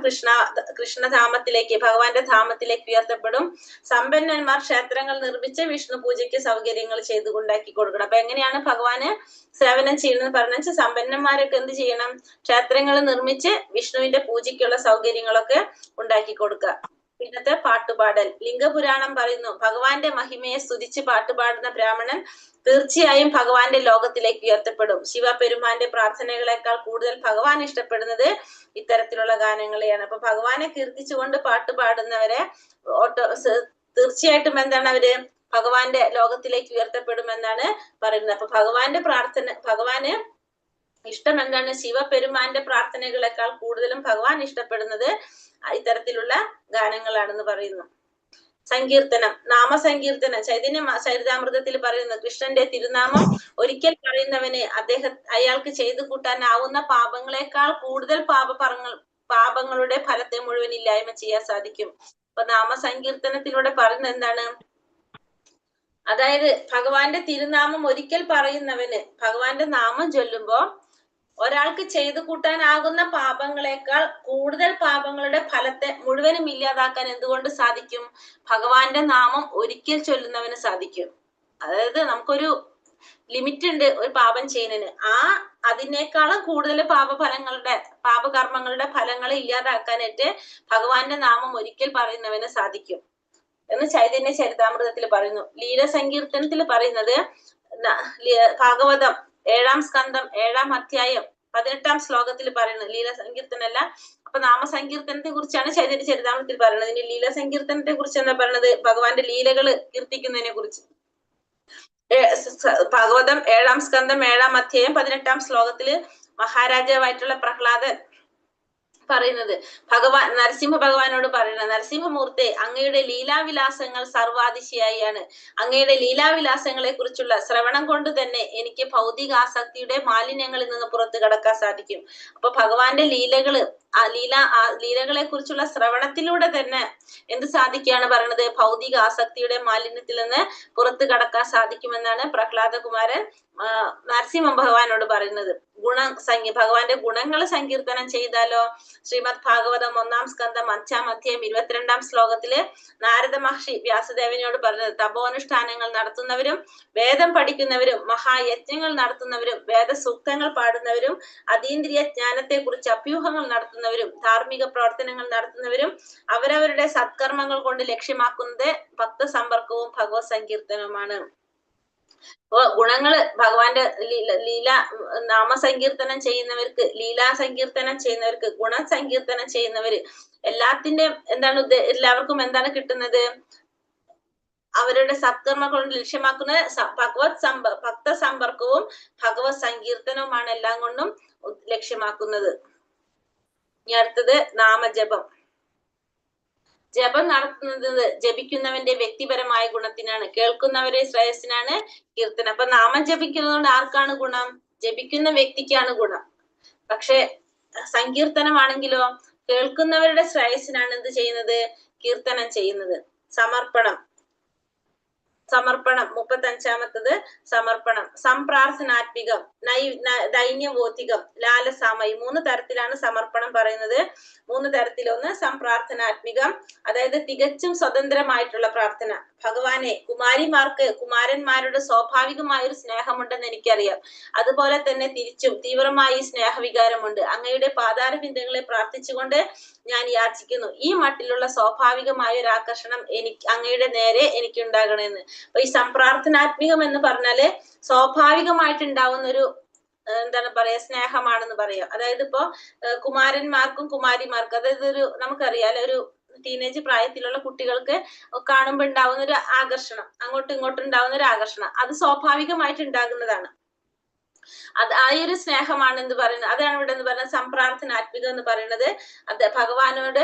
കൃഷ്ണധാമത്തിലേക്ക്, ഭഗവാന്റെ ധാമത്തിലേക്ക് ഉയർത്തപ്പെടും. സമ്പന്നന്മാർ ക്ഷേത്രങ്ങൾ നിർമ്മിച്ച് വിഷ്ണു പൂജയ്ക്ക് സൗകര്യങ്ങൾ ചെയ്തുകൊണ്ടാക്കി കൊടുക്കണം. അപ്പൊ എങ്ങനെയാണ് ഭഗവാന് സേവനം ചെയ്യണമെന്ന് പറഞ്ഞാൽ, സമ്പന്നന്മാരൊക്കെ എന്ത് ചെയ്യണം? ക്ഷേത്രങ്ങൾ നിർമ്മിച്ച് വിഷ്ണുവിന്റെ പൂജയ്ക്കുള്ള സൗകര്യങ്ങളൊക്കെ ഉണ്ടാക്കി കൊടുക്കുക. പിന്നത്തെ പാട്ടുപാടൽ. ലിംഗപുരാണം പറയുന്നു, ഭഗവാന്റെ മഹിമയെ സ്തുതിച്ച് പാട്ടുപാടുന്ന ബ്രാഹ്മണൻ തീർച്ചയായും ഭഗവാന്റെ ലോകത്തിലേക്ക് ഉയർത്തപ്പെടും. ശിവപെരുമാന്റെ പ്രാർത്ഥനകളെക്കാൾ കൂടുതൽ ഭഗവാൻ ഇഷ്ടപ്പെടുന്നത് ഇത്തരത്തിലുള്ള ഗാനങ്ങളെയാണ്. അപ്പൊ ഭഗവാനെ കീർത്തിച്ചുകൊണ്ട് പാട്ടുപാടുന്നവരെ തീർച്ചയായിട്ടും എന്താണ്? അവര് ഭഗവാന്റെ ലോകത്തിലേക്ക് ഉയർത്തപ്പെടുമെന്നാണ് പറയുന്നത്. അപ്പൊ ഭഗവാന്റെ ഭഗവാന് ഇഷ്ടം എന്താണ്? ശിവപെരുമാന്റെ പ്രാർത്ഥനകളെക്കാൾ കൂടുതലും ഭഗവാൻ ഇഷ്ടപ്പെടുന്നത് ഇത്തരത്തിലുള്ള ഗാനങ്ങളാണെന്ന് പറയുന്നു. സങ്കീർത്തനം, നാമസങ്കീർത്തനം. ചൈതന്യ ചരിതാമൃതത്തിൽ പറയുന്നു, കൃഷ്ണന്റെ തിരുനാമം ഒരിക്കൽ പറയുന്നവന് അയാൾക്ക് ചെയ്തു കൂട്ടാനാവുന്ന പാപങ്ങളെക്കാൾ കൂടുതൽ പാപങ്ങളുടെ ഫലത്തെ മുഴുവൻ ഇല്ലായ്മ ചെയ്യാൻ സാധിക്കും. അപ്പൊ നാമസങ്കീർത്തനത്തിലൂടെ പറയുന്നത് എന്താണ്? അതായത് ഭഗവാന്റെ തിരുനാമം ഒരിക്കൽ പറയുന്നവന്, ഭഗവാന്റെ നാമം ചൊല്ലുമ്പോ ഒരാൾക്ക് ചെയ്തു കൂട്ടാനാകുന്ന പാപങ്ങളെക്കാൾ കൂടുതൽ പാപങ്ങളുടെ ഫലത്തെ മുഴുവനും ഇല്ലാതാക്കാൻ എന്തുകൊണ്ട് സാധിക്കും? ഭഗവാന്റെ നാമം ഒരിക്കൽ ചൊല്ലുന്നവന് സാധിക്കും. അതായത് നമുക്കൊരു ലിമിറ്റ് ഉണ്ട് ഒരു പാപം ചെയ്യുന്നതിന്. അതിനേക്കാളും കൂടുതൽ പാപകർമ്മങ്ങളുടെ ഫലങ്ങളെ ഇല്ലാതാക്കാനായിട്ട് ഭഗവാന്റെ നാമം ഒരിക്കൽ പറയുന്നവന് സാധിക്കും എന്ന് ചൈതന്യ ചരിതാമൃതത്തിൽ പറയുന്നു. ലീലസങ്കീർത്തനത്തിൽ പറയുന്നത്, ഭാഗവതം 7-ാം സ്കന്ധം 7-ാം അധ്യായം 18-ാം ശ്ലോകത്തിൽ പറയുന്നത് ലീലസങ്കീർത്തനല്ല. അപ്പൊ നാമസങ്കീർത്തനത്തെ കുറിച്ചാണ് ചൈതന്യ ചരിതാമൃതത്തിൽ പറയുന്നത്. ഇനി ലീലസങ്കീർത്തനത്തെ കുറിച്ച് എന്താ പറയുന്നത്? ഭഗവാന്റെ ലീലകള് കീർത്തിക്കുന്നതിനെ കുറിച്ച്. ഭാഗവതം 7-ാം സ്കന്ധം 7-ാം അധ്യായം 18-ാം ശ്ലോകത്തില് മഹാരാജാവായിട്ടുള്ള പ്രഹ്ലാദൻ പറയുന്നത്, നരസിംഹ ഭഗവാനോട് പറയുന്നത്, നരസിംഹമൂർത്തി, അങ്ങയുടെ ലീലാവിലാസങ്ങൾ സർവാതിശയായാണ്. അങ്ങയുടെ ലീലാവിലാസങ്ങളെ കുറിച്ചുള്ള ശ്രവണം കൊണ്ട് തന്നെ എനിക്ക് ഭൗതികാസക്തിയുടെ മാലിന്യങ്ങളിൽ നിന്ന് പുറത്തു കടക്കാൻ സാധിക്കും. അപ്പൊ ഭഗവാന്റെ ലീലകളെ കുറിച്ചുള്ള ശ്രവണത്തിലൂടെ തന്നെ എന്ത് സാധിക്കുകയാണ് പറയുന്നത്? ഭൗതിക ആസക്തിയുടെ മാലിന്യത്തിൽ നിന്ന് പുറത്തു കടക്കാൻ സാധിക്കുമെന്നാണ് പ്രഹ്ലാദകുമാരൻ നരസിംഹ ഭഗവാനോട് പറയുന്നത്. ഭഗവാന്റെ ഗുണങ്ങൾ സങ്കീർത്തനം ചെയ്താലോ? ശ്രീമദ് ഭാഗവതം 1-ാം സ്കന്ധം 5-ാം അധ്യായം 22-ാം ശ്ലോകത്തില് നാരദ മഹർഷി വ്യാസദേവനോട് പറഞ്ഞത്, തപോനുഷ്ഠാനങ്ങൾ നടത്തുന്നവരും വേദം പഠിക്കുന്നവരും മഹായജ്ഞങ്ങൾ നടത്തുന്നവരും വേദസൂക്തങ്ങൾ പാടുന്നവരും അതീന്ദ്രിയ ജ്ഞാനത്തെ കുറിച്ച് അഭ്യൂഹങ്ങൾ നടത്തുന്നവരും ധാർമ്മിക പ്രവർത്തനങ്ങൾ നടത്തുന്നവരും അവരവരുടെ സത്കർമ്മങ്ങൾ കൊണ്ട് ലക്ഷ്യമാക്കുന്നത് ഭക്തസമ്പർക്കവും ഭഗവത് സങ്കീർത്തനവുമാണ്. ഗുണങ്ങള് ഭഗവാന്റെ നാമസങ്കീർത്തനം ചെയ്യുന്നവർക്ക്, ലീലാസങ്കീർത്തനം ചെയ്യുന്നവർക്ക്, ഗുണസങ്കീർത്തനം ചെയ്യുന്നവര് എല്ലാവർക്കും എന്താണ് കിട്ടുന്നത്? അവരുടെ സത്കർമ്മങ്ങൾ കൊണ്ട് ലക്ഷ്യമാക്കുന്നത് ഭക്തസമ്പർക്കവും ഭഗവത് സങ്കീർത്തനവുമാണ് എല്ലാം കൊണ്ടും ലക്ഷ്യമാക്കുന്നത്. ഇനി അടുത്തത് നാമജപം. ജപം നടത്തുന്നത് ജപിക്കുന്നവന്റെ വ്യക്തിപരമായ ഗുണത്തിനാണ്, കേൾക്കുന്നവരെ ശ്രേയസ്സിനാണ് കീർത്തനം. അപ്പൊ നാമം ജപിക്കുന്നതുകൊണ്ട് ആർക്കാണ് ഗുണം? ജപിക്കുന്ന വ്യക്തിക്കാണ് ഗുണം. പക്ഷെ സങ്കീർത്തനമാണെങ്കിലോ കേൾക്കുന്നവരുടെ ശ്രേയസ്സിനാണ് എന്ത് ചെയ്യുന്നത്? കീർത്തനം ചെയ്യുന്നത്. സമർപ്പണം. 35-ാമത്തത് സമർപ്പണം. സംപ്രാർത്ഥനാത്മികം, ദൈന്യബോധികം, ലാലസാമയി. 3 തരത്തിലാണ് സമർപ്പണം പറയുന്നത്. 3 തരത്തിൽ. ഒന്ന് സംപ്രാർത്ഥനാത്മികം, അതായത് തികച്ചും സ്വതന്ത്രമായിട്ടുള്ള പ്രാർത്ഥന. ഭഗവാനെ, കുമാരന്മാരുടെ സ്വാഭാവികമായ ഒരു സ്നേഹമുണ്ടെന്ന് എനിക്കറിയാം. അതുപോലെ തന്നെ തിരിച്ചും തീവ്രമായി സ്നേഹവികാരമുണ്ട്. അങ്ങയുടെ പാതാരബിന്ദങ്ങളെ പ്രാർത്ഥിച്ചുകൊണ്ട് ഞാൻ യാചിക്കുന്നു. ഈ മട്ടിലുള്ള സ്വാഭാവികമായ ഒരു ആകർഷണം അങ്ങയുടെ നേരെ എനിക്കുണ്ടാകണമെന്ന്. അപ്പൊ ഈ സംപ്രാർത്ഥനാത്മികം എന്ന് പറഞ്ഞാല് സ്വാഭാവികമായിട്ടുണ്ടാവുന്ന ഒരു എന്താണ് പറയാ, സ്നേഹമാണെന്ന് പറയാം. അതായത് ഇപ്പോ കുമാരന്മാർക്കും കുമാരിമാർക്കും, അതായത് ഒരു നമുക്കറിയാലോ, ഒരു ടീനേജ് പ്രായത്തിലുള്ള കുട്ടികൾക്ക് കാണുമ്പോൾ ഉണ്ടാവുന്ന ഒരു ആകർഷണം, അങ്ങോട്ടും ഇങ്ങോട്ടും ഉണ്ടാവുന്ന ഒരു ആകർഷണം, അത് സ്വാഭാവികമായിട്ട് ഉണ്ടാകുന്നതാണ്. അത് ആ ഒരു സ്നേഹമാണ് എന്ന് പറയുന്നത്. അതാണ് ഇവിടെ എന്ന് പറയുന്നത് സംപ്രാർത്ഥനാത്മികം എന്ന് പറയുന്നത്. അത് ഭഗവാനോട്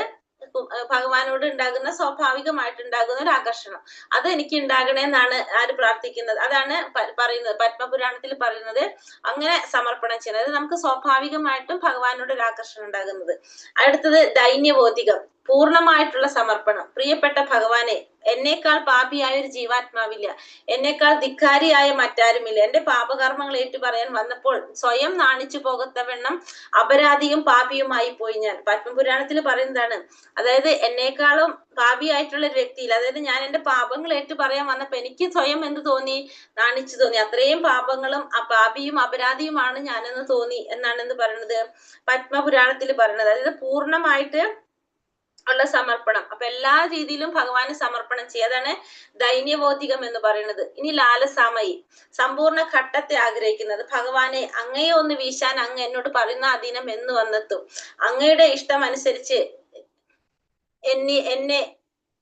ഉണ്ടാകുന്ന സ്വാഭാവികമായിട്ട് ഉണ്ടാകുന്ന ഒരു ആകർഷണം, അത് എനിക്ക് ഉണ്ടാകണേന്നാണ് ആര് പ്രാർത്ഥിക്കുന്നത്. അതാണ് പറയുന്നത്, പത്മപുരാണത്തിൽ പറയുന്നത്. അങ്ങനെ സമർപ്പണം ചെയ്യുന്നത്, അത് നമുക്ക് സ്വാഭാവികമായിട്ടും ഭഗവാനോട് ഒരു ആകർഷണം ഉണ്ടാകുന്നത്. അടുത്തത് ദൈന്യബോധികം, പൂർണ്ണമായിട്ടുള്ള സമർപ്പണം. പ്രിയപ്പെട്ട ഭഗവാനെ, എന്നേക്കാൾ പാപിയായ ഒരു ജീവാത്മാവില്ല, എന്നേക്കാൾ ധിക്കാരിയായ മറ്റാരുമില്ല. എന്റെ പാപകർമ്മങ്ങൾ ഏറ്റു പറയാൻ വന്നപ്പോൾ സ്വയം നാണിച്ചു പോകത്തവണ്ണം അപരാധിയും പാപിയുമായി പോയി ഞാൻ. പത്മപുരാണത്തിൽ പറയുന്നതാണ്. അതായത് എന്നേക്കാളും പാപിയായിട്ടുള്ള ഒരു വ്യക്തിയിൽ, അതായത് ഞാൻ എന്റെ പാപങ്ങൾ ഏറ്റു പറയാൻ വന്നപ്പോ എനിക്ക് സ്വയം എന്ത് തോന്നി? നാണിച്ചു തോന്നി. അത്രയും പാപങ്ങളും പാപിയും അപരാധിയുമാണ് ഞാനെന്ന് തോന്നി എന്നാണ് എന്ത് പറയുന്നത്, പത്മപുരാണത്തിൽ പറയുന്നത്. അതായത് പൂർണ്ണമായിട്ട് ഉള്ള സമർപ്പണം. അപ്പൊ എല്ലാ രീതിയിലും ഭഗവാന് സമർപ്പണം ചെയ്യുക, അതാണ് ദൈന്യബോധികം എന്ന് പറയുന്നത്. ഇനി ലാലസാമയി, സമ്പൂർണ്ണ ഘട്ടത്തെ ആഗ്രഹിക്കുന്നത്. ഭഗവാനെ, അങ്ങയെ ഒന്ന് വീശാൻ അങ്ങ് എന്നോട് പറയുന്ന ആ ദിനം എന്ന് വന്നെത്തും. അങ്ങയുടെ ഇഷ്ടം അനുസരിച്ച് എന്നെ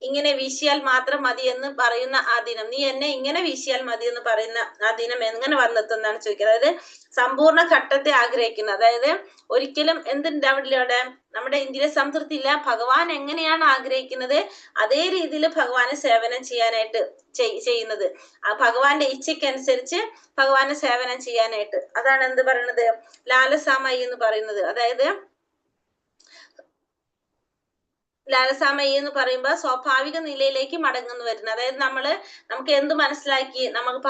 ഇങ്ങനെ വീശിയാൽ മാത്രം മതി എന്ന് പറയുന്ന ആ ദിനം, നീ എന്നെ ഇങ്ങനെ വീശിയാൽ മതി എന്ന് പറയുന്ന ആ ദിനം എങ്ങനെ വന്നെത്തുന്നാണ് ചോദിക്കുന്നത്. അതായത് സമ്പൂർണ്ണ ഘട്ടത്തെ ആഗ്രഹിക്കുന്നത്. അതായത് ഒരിക്കലും എന്തുണ്ടാവില്ല അവിടെ, നമ്മുടെ ഇന്ത്യയിലെ സംതൃപ്തി ഇല്ല. ഭഗവാൻ എങ്ങനെയാണ് ആഗ്രഹിക്കുന്നത് അതേ രീതിയിൽ ഭഗവാനെ സേവനം ചെയ്യാനായിട്ട് ചെയ്യുന്നത്, ആ ഭഗവാന്റെ ഇച്ഛയ്ക്കനുസരിച്ച് ഭഗവാനെ സേവനം ചെയ്യാനായിട്ട്. അതാണ് എന്ത് പറയുന്നത്, ലാലസാമയി എന്ന് പറയുന്നത്. അതായത് ലാലസാമയി എന്ന് പറയുമ്പോൾ സ്വാഭാവിക നിലയിലേക്ക് മടങ്ങുന്നു വരുന്നത്. അതായത് നമുക്ക് എന്ത് മനസ്സിലാക്കി, നമുക്ക്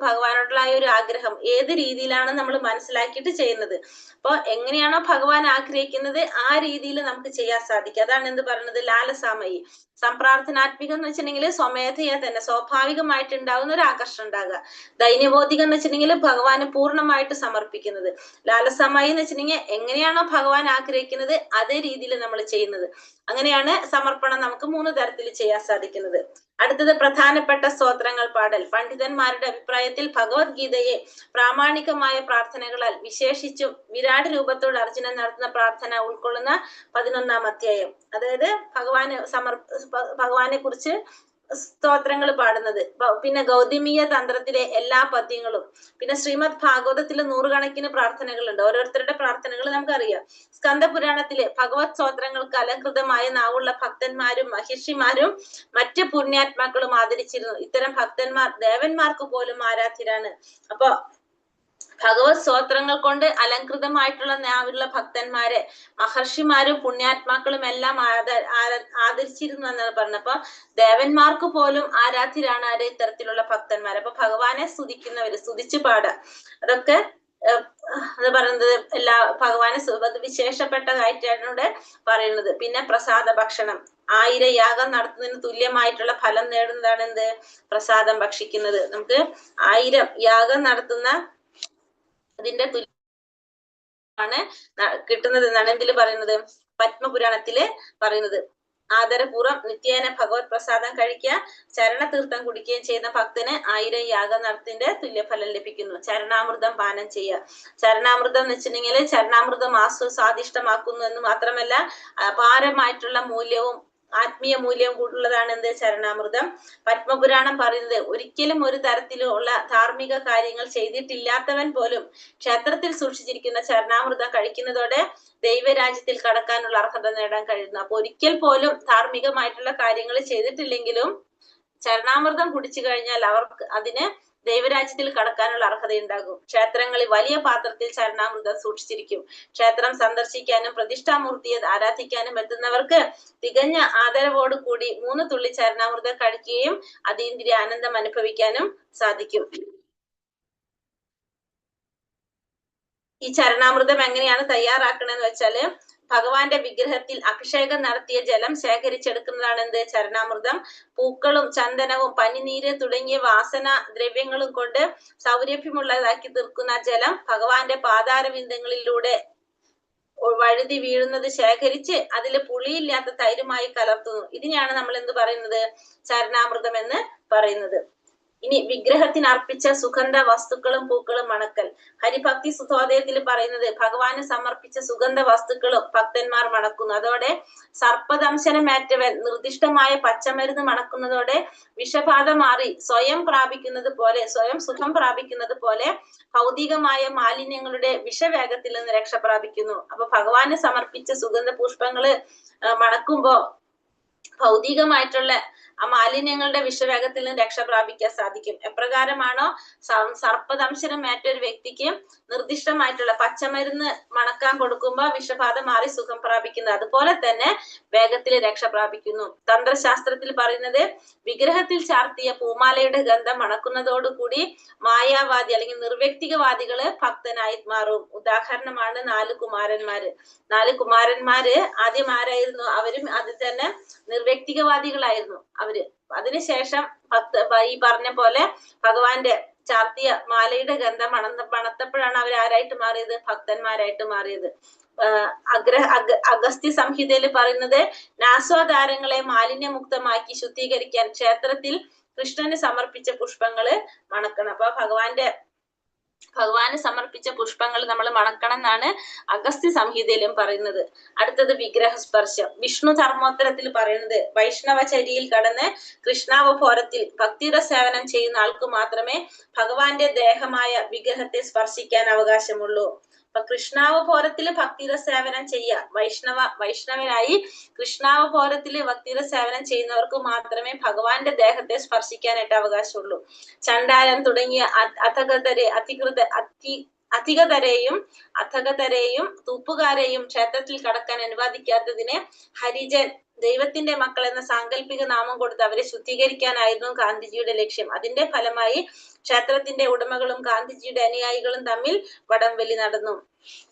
ഭഗവാനോടുള്ള ഒരു ആഗ്രഹം ഏത് രീതിയിലാണ് നമ്മൾ മനസ്സിലാക്കിയിട്ട് ചെയ്യുന്നത്. അപ്പൊ എങ്ങനെയാണോ ഭഗവാൻ ആഗ്രഹിക്കുന്നത് ആ രീതിയിൽ നമുക്ക് ചെയ്യാൻ സാധിക്കും. അതാണ് എന്ത് പറയുന്നത്, ലാലസാമയി. സംപ്രാർത്ഥനാത്മികം എന്ന് വെച്ചിട്ടുണ്ടെങ്കിൽ സ്വമേധയാ തന്നെ സ്വാഭാവികമായിട്ട് ഉണ്ടാകുന്ന ഒരു ആകർഷണം ഉണ്ടാകുക. ദൈന്യബോധികം എന്ന് വെച്ചിട്ടുണ്ടെങ്കിൽ ഭഗവാന് പൂർണ്ണമായിട്ട് സമർപ്പിക്കുന്നത്. ലാലസാമയി എന്ന് വെച്ചിട്ടുണ്ടെങ്കിൽ എങ്ങനെയാണോ ഭഗവാൻ ആഗ്രഹിക്കുന്നത് അതേ രീതിയിൽ നമ്മൾ ചെയ്യുന്നത്. അങ്ങനെയാണ് സമർപ്പണം നമുക്ക് 3 തരത്തിൽ ചെയ്യാൻ സാധിക്കുന്നത്. അടുത്തത് പ്രധാനപ്പെട്ട സ്തോത്രങ്ങൾ പാടൽ. പണ്ഡിതന്മാരുടെ അഭിപ്രായത്തിൽ ഭഗവത്ഗീതയെ പ്രാമാണികമായ പ്രാർത്ഥനകളാൽ, വിശേഷിച്ചും വിരാട് രൂപത്തോട് അർജുനൻ നടത്തുന്ന പ്രാർത്ഥന ഉൾക്കൊള്ളുന്ന 11-ാം അധ്യായം, അതായത് ഭഗവാനെ കുറിച്ച് സ്തോത്രങ്ങൾ പാടുന്നത്. പിന്നെ ഗൗതമീയ തന്ത്രത്തിലെ എല്ലാ പദ്യങ്ങളും, പിന്നെ ശ്രീമദ് ഭാഗവതത്തിലെ 100 കണക്കിന് പ്രാർത്ഥനകളുണ്ട്. ഓരോരുത്തരുടെ പ്രാർത്ഥനകൾ നമുക്കറിയാം. സ്കന്ദപുരാണത്തിലെ ഭഗവത് സ്തോത്രങ്ങൾക്ക് അലങ്കൃതമായ നാവുള്ള ഭക്തന്മാരും മഹിഷിമാരും മറ്റ് പുണ്യാത്മാക്കളും ആദരിച്ചിരുന്നു. ഇത്തരം ഭക്തന്മാർ ദേവന്മാർക്ക് പോലും ആരാധ്യരാണ്. അപ്പൊ ഭഗവത് സ്തോത്രങ്ങൾ കൊണ്ട് അലങ്കൃതമായിട്ടുള്ള നാവുള്ള ഭക്തന്മാരെ മഹർഷിമാരും പുണ്യാത്മാക്കളും എല്ലാം ആദരിച്ചിരുന്നു എന്നാണ് പറഞ്ഞത്. അപ്പൊ ദേവന്മാർക്ക് പോലും ആരാധ്യരാണ് ആര്, ഇത്തരത്തിലുള്ള ഭക്തന്മാർ. അപ്പൊ ഭഗവാനെ സ്തുതിക്കുന്നവര്, സ്തുതിച്ചു പാടുക, അതൊക്കെ അത് പറയുന്നത് എല്ലാ ഭഗവാനെ വിശേഷപ്പെട്ടതായിട്ടാണ് ഇവിടെ പറയുന്നത്. പിന്നെ പ്രസാദ ഭക്ഷണം, 1000 യാഗം നടത്തുന്നതിന് തുല്യമായിട്ടുള്ള ഫലം നേടുന്നതാണ് എന്ത്, പ്രസാദം ഭക്ഷിക്കുന്നത്. നമുക്ക് 1000 യാഗം നടത്തുന്ന അതിന്റെ തുല്യമാണ് കിട്ടുന്നത് എന്നാണ് എന്തില് പറയുന്നത്, പത്മപുരാണത്തില് പറയുന്നത്. ആദരപൂർവ്വം നിത്യേന ഭഗവത് പ്രസാദം കഴിക്കുക, ചരണതീർത്ഥം കുടിക്കുകയും ചെയ്യുന്ന ഭക്തന് 1000 യാഗം നടത്തിന്റെ തുല്യഫലം ലഭിക്കുന്നു. ചരണാമൃതം പാനം ചെയ്യുക. ചരണാമൃതം എന്ന് വെച്ചിട്ടുണ്ടെങ്കിൽ ചരണാമൃതം സ്വാദിഷ്ടമാക്കുന്നു എന്ന് മാത്രമല്ല അപാരമായിട്ടുള്ള മൂല്യവും ആത്മീയ മൂല്യം കൂടുള്ളതാണ് എന്ത്, ചരണാമൃതം. പത്മപുരാണം പറയുന്നത് ഒരിക്കലും ഒരു തരത്തിലുള്ള ധാർമ്മിക കാര്യങ്ങൾ ചെയ്തിട്ടില്ലാത്തവൻ പോലും ക്ഷേത്രത്തിൽ സൂക്ഷിച്ചിരിക്കുന്ന ചരണാമൃതം കഴിക്കുന്നതോടെ ദൈവരാജ്യത്തിൽ കടക്കാനുള്ള അർഹത നേടാൻ കഴിയുന്നു. അപ്പൊ ഒരിക്കൽ പോലും ധാർമ്മികമായിട്ടുള്ള കാര്യങ്ങൾ ചെയ്തിട്ടില്ലെങ്കിലും ചരണാമൃതം കുടിച്ചു കഴിഞ്ഞാൽ അതിന് ദൈവരാജ്യത്തിൽ കടക്കാനുള്ള അർഹതയുണ്ടാകും. ക്ഷേത്രങ്ങളിൽ വലിയ പാത്രത്തിൽ ചരണാമൃതം സൂക്ഷിച്ചിരിക്കും. ക്ഷേത്രം സന്ദർശിക്കാനും പ്രതിഷ്ഠാമൂർത്തിയെ ആരാധിക്കാനും എത്തുന്നവർക്ക് തികഞ്ഞ ആദരവോടുകൂടി 3 തുള്ളി ചരണാമൃതം കഴിക്കുകയും അതീന്ദ്രിയ ആനന്ദം അനുഭവിക്കാനും സാധിക്കും. ഈ ചരണാമൃതം എങ്ങനെയാണ് തയ്യാറാക്കണമെന്ന് വെച്ചാല്, ഭഗവാന്റെ വിഗ്രഹത്തിൽ അഭിഷേകം നടത്തിയ ജലം ശേഖരിച്ചെടുക്കുന്നതാണ് എന്ത്? ചരണാമൃതം. പൂക്കളും ചന്ദനവും പനിനീര് തുടങ്ങിയ വാസന ദ്രവ്യങ്ങളും കൊണ്ട് സൗരഭ്യമുള്ളതാക്കി തീർക്കുന്ന ജലം ഭഗവാന്റെ പാതാരവിന്ദങ്ങളിലൂടെ വഴുതി വീഴുന്നത് ശേഖരിച്ച് അതിൽ പുളിയില്ലാത്ത തൈരുമായി കലർത്തുന്നു. ഇതിനെയാണ് നമ്മൾ എന്ത് പറയുന്നത്? ചരണാമൃതം എന്ന് പറയുന്നത്. ഇനി വിഗ്രഹത്തിന് അർപ്പിച്ച സുഗന്ധ വസ്തുക്കളും പൂക്കളും മണക്കൽ. ഹരിഭക്തി സുധോദയത്തിൽ പറയുന്നത് ഭഗവാന് സമർപ്പിച്ച സുഗന്ധ വസ്തുക്കളും ഭക്തന്മാർ മണക്കുന്നു. അതോടെ സർപ്പദംശനമേറ്റവൻ നിർദ്ദിഷ്ടമായ പച്ചമരുന്ന് മണക്കുന്നതോടെ വിഷബാധ മാറി സ്വയം സുഖം പ്രാപിക്കുന്നത് പോലെ ഭൗതികമായ മാലിന്യങ്ങളുടെ വിഷവേഗത്തിൽ നിന്ന് രക്ഷ പ്രാപിക്കുന്നു. അപ്പൊ ഭഗവാന് സമർപ്പിച്ച സുഗന്ധ പുഷ്പങ്ങള് മണക്കുമ്പോ ഭൗതികമായിട്ടുള്ള ആ മാലിന്യങ്ങളുടെ വിഷവേഗത്തിൽ നിന്ന് രക്ഷ പ്രാപിക്കാൻ സാധിക്കും. എപ്രകാരമാണോ സർപ്പദംശനം ഏറ്റ ഒരു വ്യക്തിക്ക് നിർദ്ദിഷ്ടമായിട്ടുള്ള പച്ചമരുന്ന് മണക്കാൻ കൊടുക്കുമ്പോൾ വിഷബാധ മാറി സുഖം പ്രാപിക്കുന്നത്, അതുപോലെ തന്നെ വേഗത്തിൽ രക്ഷ പ്രാപിക്കുന്നു. തന്ത്രശാസ്ത്രത്തിൽ പറയുന്നത് വിഗ്രഹത്തിൽ ചാർത്തിയ പൂമാലയുടെ ഗന്ധം മണക്കുന്നതോടുകൂടി മായാവാദി അല്ലെങ്കിൽ നിർവ്യക്തികവാദികള് ഭക്തനായി മാറും. ഉദാഹരണമാണ് 4 കുമാരന്മാര്. 4 കുമാരന്മാര് ആദ്യം ആരായിരുന്നു? അവരും അതിൽ തന്നെ നിർവ്യക്തികവാദികളായിരുന്നു അവര്. അതിനുശേഷം ഈ പറഞ്ഞ പോലെ ഭഗവാന്റെ ചാർത്തിയ മാലയുടെ ഗന്ധം മണത്തപ്പോഴാണ് അവർ ആരായിട്ട് മാറിയത്? ഭക്തന്മാരായിട്ട് മാറിയത്. അഗസ്ത്യ സംഹിതയിൽ പറയുന്നത് നാസ്വാധാരങ്ങളെ മാലിന്യമുക്തമാക്കി ശുദ്ധീകരിക്കാൻ ക്ഷേത്രത്തിൽ കൃഷ്ണന് സമർപ്പിച്ച പുഷ്പങ്ങള് മണക്കണം. അപ്പൊ ഭഗവാന് സമർപ്പിച്ച പുഷ്പങ്ങൾ നമ്മൾ മണക്കണം എന്നാണ് അഗസ്ത്യ സംഹിതയിലും പറയുന്നത്. അടുത്തത് വിഗ്രഹസ്പർശം. വിഷ്ണു ധർമ്മോത്തരത്തിൽ പറയുന്നത് വൈഷ്ണവചര്യയിൽ കടന്ന് കൃഷ്ണാവതാരത്തിൽ ഭക്തിയുടെ സേവനം ചെയ്യുന്ന ആൾക്ക് മാത്രമേ ഭഗവാന്റെ ദേഹമായ വിഗ്രഹത്തെ സ്പർശിക്കാൻ അവകാശമുള്ളൂ. അപ്പൊ കൃഷ്ണാവതാരത്തില് ഭക്തിയുടെ സേവനം വൈഷ്ണവനായി കൃഷ്ണാവതാരത്തില് ഭക്തിയുടെ സേവനം ചെയ്യുന്നവർക്ക് മാത്രമേ ഭഗവാന്റെ ദേഹത്തെ സ്പർശിക്കാനായിട്ട് അവകാശമുള്ളൂ. ചണ്ടാലൻ തുടങ്ങിയ അധകതരെയും തൂപ്പുകാരെയും ക്ഷേത്രത്തിൽ കടക്കാൻ അനുവദിക്കാത്തതിനെ ഹരിജൻ, ദൈവത്തിന്റെ മക്കൾ എന്ന സാങ്കല്പിക നാമം കൊടുത്ത് അവരെ ശുദ്ധീകരിക്കാനായിരുന്നു ഗാന്ധിജിയുടെ ലക്ഷ്യം. അതിന്റെ ഫലമായി ക്ഷേത്രത്തിന്റെ ഉടമകളും ഗാന്ധിജിയുടെ അനുയായികളും തമ്മിൽ വടംവലി നടന്നു.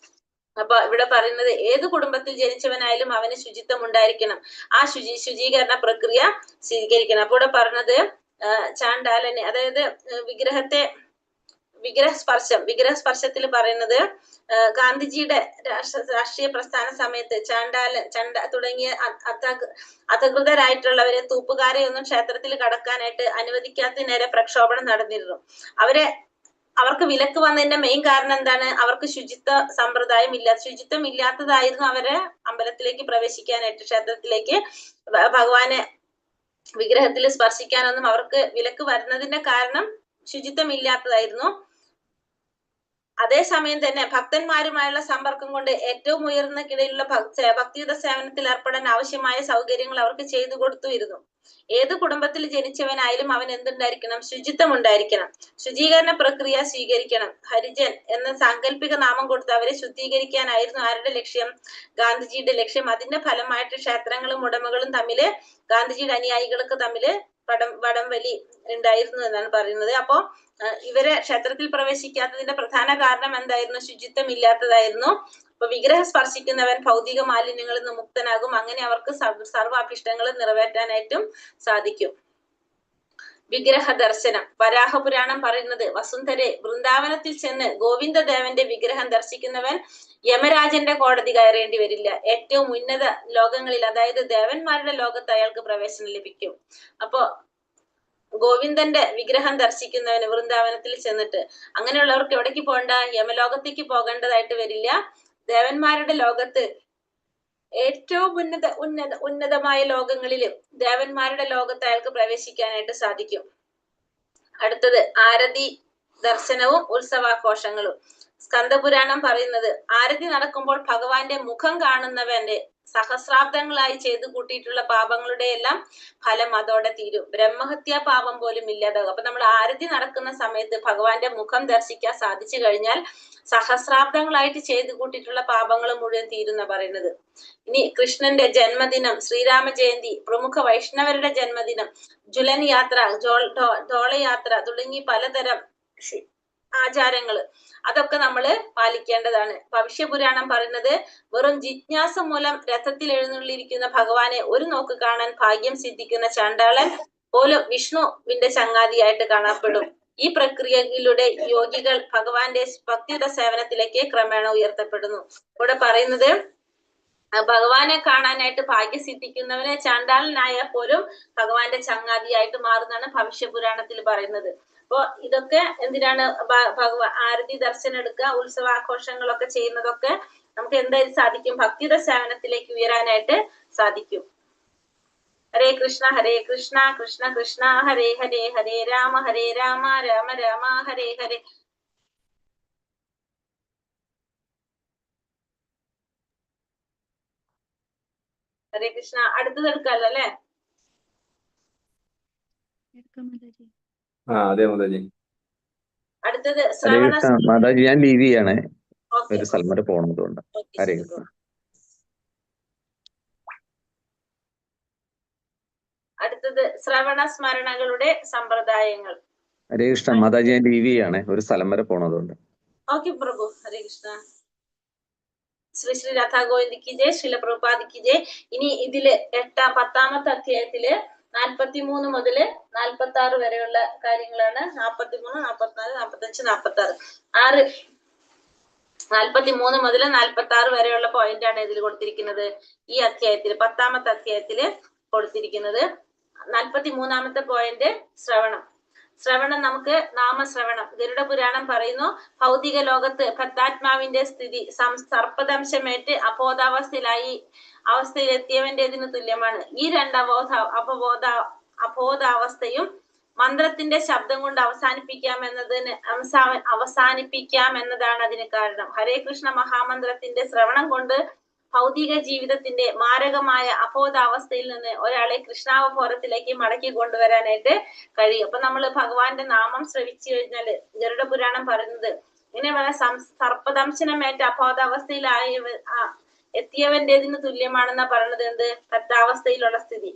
അപ്പൊ ഇവിടെ പറയുന്നത് ഏത് കുടുംബത്തിൽ ജനിച്ചവനായാലും അവന് ശുചിത്വം ഉണ്ടായിരിക്കണം. ആ ശുചീകരണ പ്രക്രിയ സ്വീകരിക്കണം. അപ്പൊ ഇവിടെ പറഞ്ഞത് ചാണ്ടാലന്, അതായത് വിഗ്രഹസ്പർശത്തിൽ പറയുന്നത് ഗാന്ധിജിയുടെ രാഷ്ട്രീയ പ്രസ്ഥാന സമയത്ത് തുടങ്ങിയ അധികൃതരായിട്ടുള്ളവരെ, തൂപ്പുകാരെ ഒന്നും ക്ഷേത്രത്തിൽ കടക്കാനായിട്ട് അനുവദിക്കാത്ത നേരെ പ്രക്ഷോഭണം നടന്നിരുന്നു. അവർക്ക് വിലക്ക് വന്നതിന്റെ മെയിൻ കാരണം എന്താണ്? അവർക്ക് ശുചിത്വം ഇല്ലാത്തതായിരുന്നു അവരെ അമ്പലത്തിലേക്ക് പ്രവേശിക്കാനായിട്ട്, ക്ഷേത്രത്തിലേക്ക് ഭഗവാനെ വിഗ്രഹത്തിൽ സ്പർശിക്കാനൊന്നും അവർക്ക് വിലക്ക് വരുന്നതിന്റെ കാരണം ശുചിത്വം ഇല്ലാത്തതായിരുന്നു. അതേസമയം തന്നെ ഭക്തന്മാരുമായുള്ള സമ്പർക്കം കൊണ്ട് ഏറ്റവും ഉയർന്ന കിടയിലുള്ള ഭക്തിയുത സേവനത്തിൽ ഏർപ്പെടാൻ ആവശ്യമായ സൗകര്യങ്ങൾ അവർക്ക് ചെയ്തു കൊടുത്തുയിരുന്നു. ഏത് കുടുംബത്തിൽ ജനിച്ചവനായാലും അവൻ എന്തുണ്ടായിരിക്കണം? ശുചിത്വം ഉണ്ടായിരിക്കണം. ശുചീകരണ പ്രക്രിയ സ്വീകരിക്കണം. ഹരിജൻ എന്ന സാങ്കല്പിക നാമം കൊടുത്ത് അവരെ ശുദ്ധീകരിക്കാനായിരുന്നു ആരുടെ ലക്ഷ്യം? ഗാന്ധിജിയുടെ ലക്ഷ്യം. അതിന്റെ ഫലമായിട്ട് ക്ഷേത്രങ്ങളും ഉടമകളും തമ്മില്, ഗാന്ധിജിയുടെ അനുയായികൾക്ക് തമ്മില് വടംവലി ഉണ്ടായിരുന്നു എന്നാണ് പറയുന്നത്. അപ്പോ ഇവരെ ക്ഷേത്രത്തിൽ പ്രവേശിക്കാത്തതിന്റെ പ്രധാന കാരണം എന്തായിരുന്നു? ശുചിത്വം ഇല്ലാത്തതായിരുന്നു. അപ്പൊ വിഗ്രഹം സ്പർശിക്കുന്നവൻ ഭൗതിക മാലിന്യങ്ങളിൽ നിന്ന് മുക്തനാകും. അങ്ങനെ അവർക്ക് സർവാഭിഷ്ടങ്ങളും നിറവേറ്റാനായിട്ടും സാധിക്കും. വിഗ്രഹ ദർശനം. വരാഹപുരാണം പറയുന്നത് വസുന്ധരെ, വൃന്ദാവനത്തിൽ ചെന്ന് ഗോവിന്ദദേവന്റെ വിഗ്രഹം ദർശിക്കുന്നവൻ യമരാജന്റെ കോടതി കയറേണ്ടി വരില്ല. ഏറ്റവും ഉന്നത ലോകങ്ങളിൽ, അതായത് ദേവന്മാരുടെ ലോകത്ത് അയാൾക്ക് പ്രവേശനം ലഭിക്കും. അപ്പോ ഗോവിന്ദന്റെ വിഗ്രഹം ദർശിക്കുന്നവന് വൃന്ദാവനത്തിൽ ചെന്നിട്ട്, അങ്ങനെയുള്ളവർക്ക് എവിടേക്ക് പോകണ്ട? യമലോകത്തേക്ക് പോകേണ്ടതായിട്ട് വരില്ല. ദേവന്മാരുടെ ലോകത്ത്, ഏറ്റവും ഉന്നതമായ ലോകങ്ങളിലും ദേവന്മാരുടെ ലോകത്ത് അയാൾക്ക് പ്രവേശിക്കാനായിട്ട് സാധിക്കും. അടുത്തത് ആരതി ദർശനവും ഉത്സവാഘോഷങ്ങളും. സ്കന്ദപുരാണം പറയുന്നത് ആരതി നടക്കുമ്പോൾ ഭഗവാന്റെ മുഖം കാണുന്നവന്റെ സഹസ്രാബ്ദങ്ങളായി ചെയ്തു കൂട്ടിയിട്ടുള്ള പാപങ്ങളുടെ എല്ലാം ഫലം അതോടെ തീരും. ബ്രഹ്മഹത്യാ പാപം പോലും ഇല്ലാതാകും. അപ്പൊ നമ്മൾ ആരതി നടക്കുന്ന സമയത്ത് ഭഗവാന്റെ മുഖം ദർശിക്കാൻ സാധിച്ചു കഴിഞ്ഞാൽ സഹസ്രാബ്ദങ്ങളായിട്ട് ചെയ്തു കൂട്ടിയിട്ടുള്ള പാപങ്ങൾ മുഴുവൻ തീരുന്ന പറയുന്നത്. ഇനി കൃഷ്ണന്റെ ജന്മദിനം, ശ്രീരാമ ജയന്തി, പ്രമുഖ വൈഷ്ണവരുടെ ജന്മദിനം, ജുലൻ യാത്ര, ഡോളയാത്ര തുടങ്ങി പലതരം ആചാരങ്ങള് അതൊക്കെ നമ്മൾ പാലിക്കേണ്ടതാണ്. ഭവിഷ്യപുരാണം പറയുന്നത് വെറും ജിജ്ഞാസ മൂലം രഥത്തിൽ എഴുന്നള്ളിയിരിക്കുന്ന ഭഗവാനെ ഒരു നോക്ക് കാണാൻ ഭാഗ്യം സിദ്ധിക്കുന്ന ചണ്ടാളൻ പോലും വിഷ്ണുവിന്റെ ചങ്ങാതിയായിട്ട് കാണപ്പെടും. ഈ പ്രക്രിയയിലൂടെ യോഗികൾ ഭഗവാന്റെ ഭക്തിയുടെ സേവനത്തിലേക്ക് ക്രമേണ ഉയർത്തപ്പെടുന്നു. ഇവിടെ പറയുന്നത് ഭഗവാനെ കാണാനായിട്ട് ഭാഗ്യം സിദ്ധിക്കുന്നവനെ ചണ്ടാളനായാൽ പോലും ഭഗവാന്റെ ചങ്ങാതിയായിട്ട് മാറുന്നതാണ് ഭവിഷ്യപുരാണത്തിൽ പറയുന്നത്. അപ്പൊ ഇതൊക്കെ എന്തിനാണ് ആരതി ദർശനം എടുക്കുക, ഉത്സവാഘോഷങ്ങളൊക്കെ ചെയ്യുന്നതൊക്കെ നമുക്ക് എന്തായാലും സാധിക്കും, ഭക്തിയുടെ സേവനത്തിലേക്ക് ഉയരാനായിട്ട് സാധിക്കും. ഹരേ കൃഷ്ണ കൃഷ്ണ കൃഷ്ണ ഹരേ ഹരേ, ഹരേ രാമ രാമ രാമ ഹരേ ഹരേ. ഹരേ കൃഷ്ണ. അടുത്തത് എടുക്കാമല്ലോ അല്ലെ? അടുത്തത് മാതാജി, ഞാൻ ലീവ് ചെയ്യാണ്, ഒരു സ്ഥലം വരെ പോകണതുകൊണ്ട്. ഹരേ കൃഷ്ണ. അടുത്തത് ശ്രവണ സ്മരണകളുടെ സമ്പ്രദായങ്ങൾ. ഹരേ കൃഷ്ണ. മാതാജി, ഞാൻ ലീവ് ചെയ്യാണ്, ഒരു സ്ഥലം വരെ പോണതുകൊണ്ട്. ഓക്കെ പ്രഭു. ഹരേ കൃഷ്ണ. ശ്രീ ശ്രീ രാധാ ഗോവിന്ദിക്ക് ജയ്, ശ്രീല പ്രഭുപാദിക്ക് ജയ്. ഇനി ഇതില് 10ാമത്തെ അധ്യായത്തില് 43 മുതൽ 46 വരെയുള്ള കാര്യങ്ങളാണ്. 43, 44, 45, 46 43 മുതൽ 46 വരെയുള്ള പോയിന്റ് ആണ് ഇതിൽ കൊടുത്തിരിക്കുന്നത്. ഈ അധ്യായത്തിൽ 10ാമത്തെ അധ്യായത്തില് കൊടുത്തിരിക്കുന്നത് 43ാമത്തെ പോയിന്റ് ശ്രവണം. നമുക്ക് നാമശ്രവണം. ഗരുഡ പുരാണം പറയുന്നു, ഭൗതിക ലോകത്ത് ഭക്താത്മാവിന്റെ സ്ഥിതി സർപ്പദംശമേറ്റ് അവസ്ഥയിലെത്തിയവന്റേതിന് തുല്യമാണ്. ഈ രണ്ട് അബോധാവസ്ഥയും മന്ത്രത്തിന്റെ ശബ്ദം കൊണ്ട് അവസാനിപ്പിക്കാമെന്നതാണ് അതിന് കാരണം. ഹരേ കൃഷ്ണ മഹാമന്ത്രത്തിന്റെ ശ്രവണം കൊണ്ട് ഭൗതിക ജീവിതത്തിന്റെ മാരകമായ അബോധാവസ്ഥയിൽ നിന്ന് ഒരാളെ കൃഷ്ണാവബോധത്തിലേക്ക് മടക്കി കൊണ്ടുവരാനായിട്ട് കഴിയും. അപ്പൊ നമ്മൾ ഭഗവാന്റെ നാമം ശ്രവിച്ചു കഴിഞ്ഞാല് ഗരുഡ പുരാണം പറയുന്നത് ഇങ്ങനെ സർപ്പദംശനമേറ്റ എത്തിയവന്റേതിന് തുല്യമാണെന്നാ പറയുന്നത്. എന്ത്? തത്താവസ്ഥയിലുള്ള സ്ഥിതി.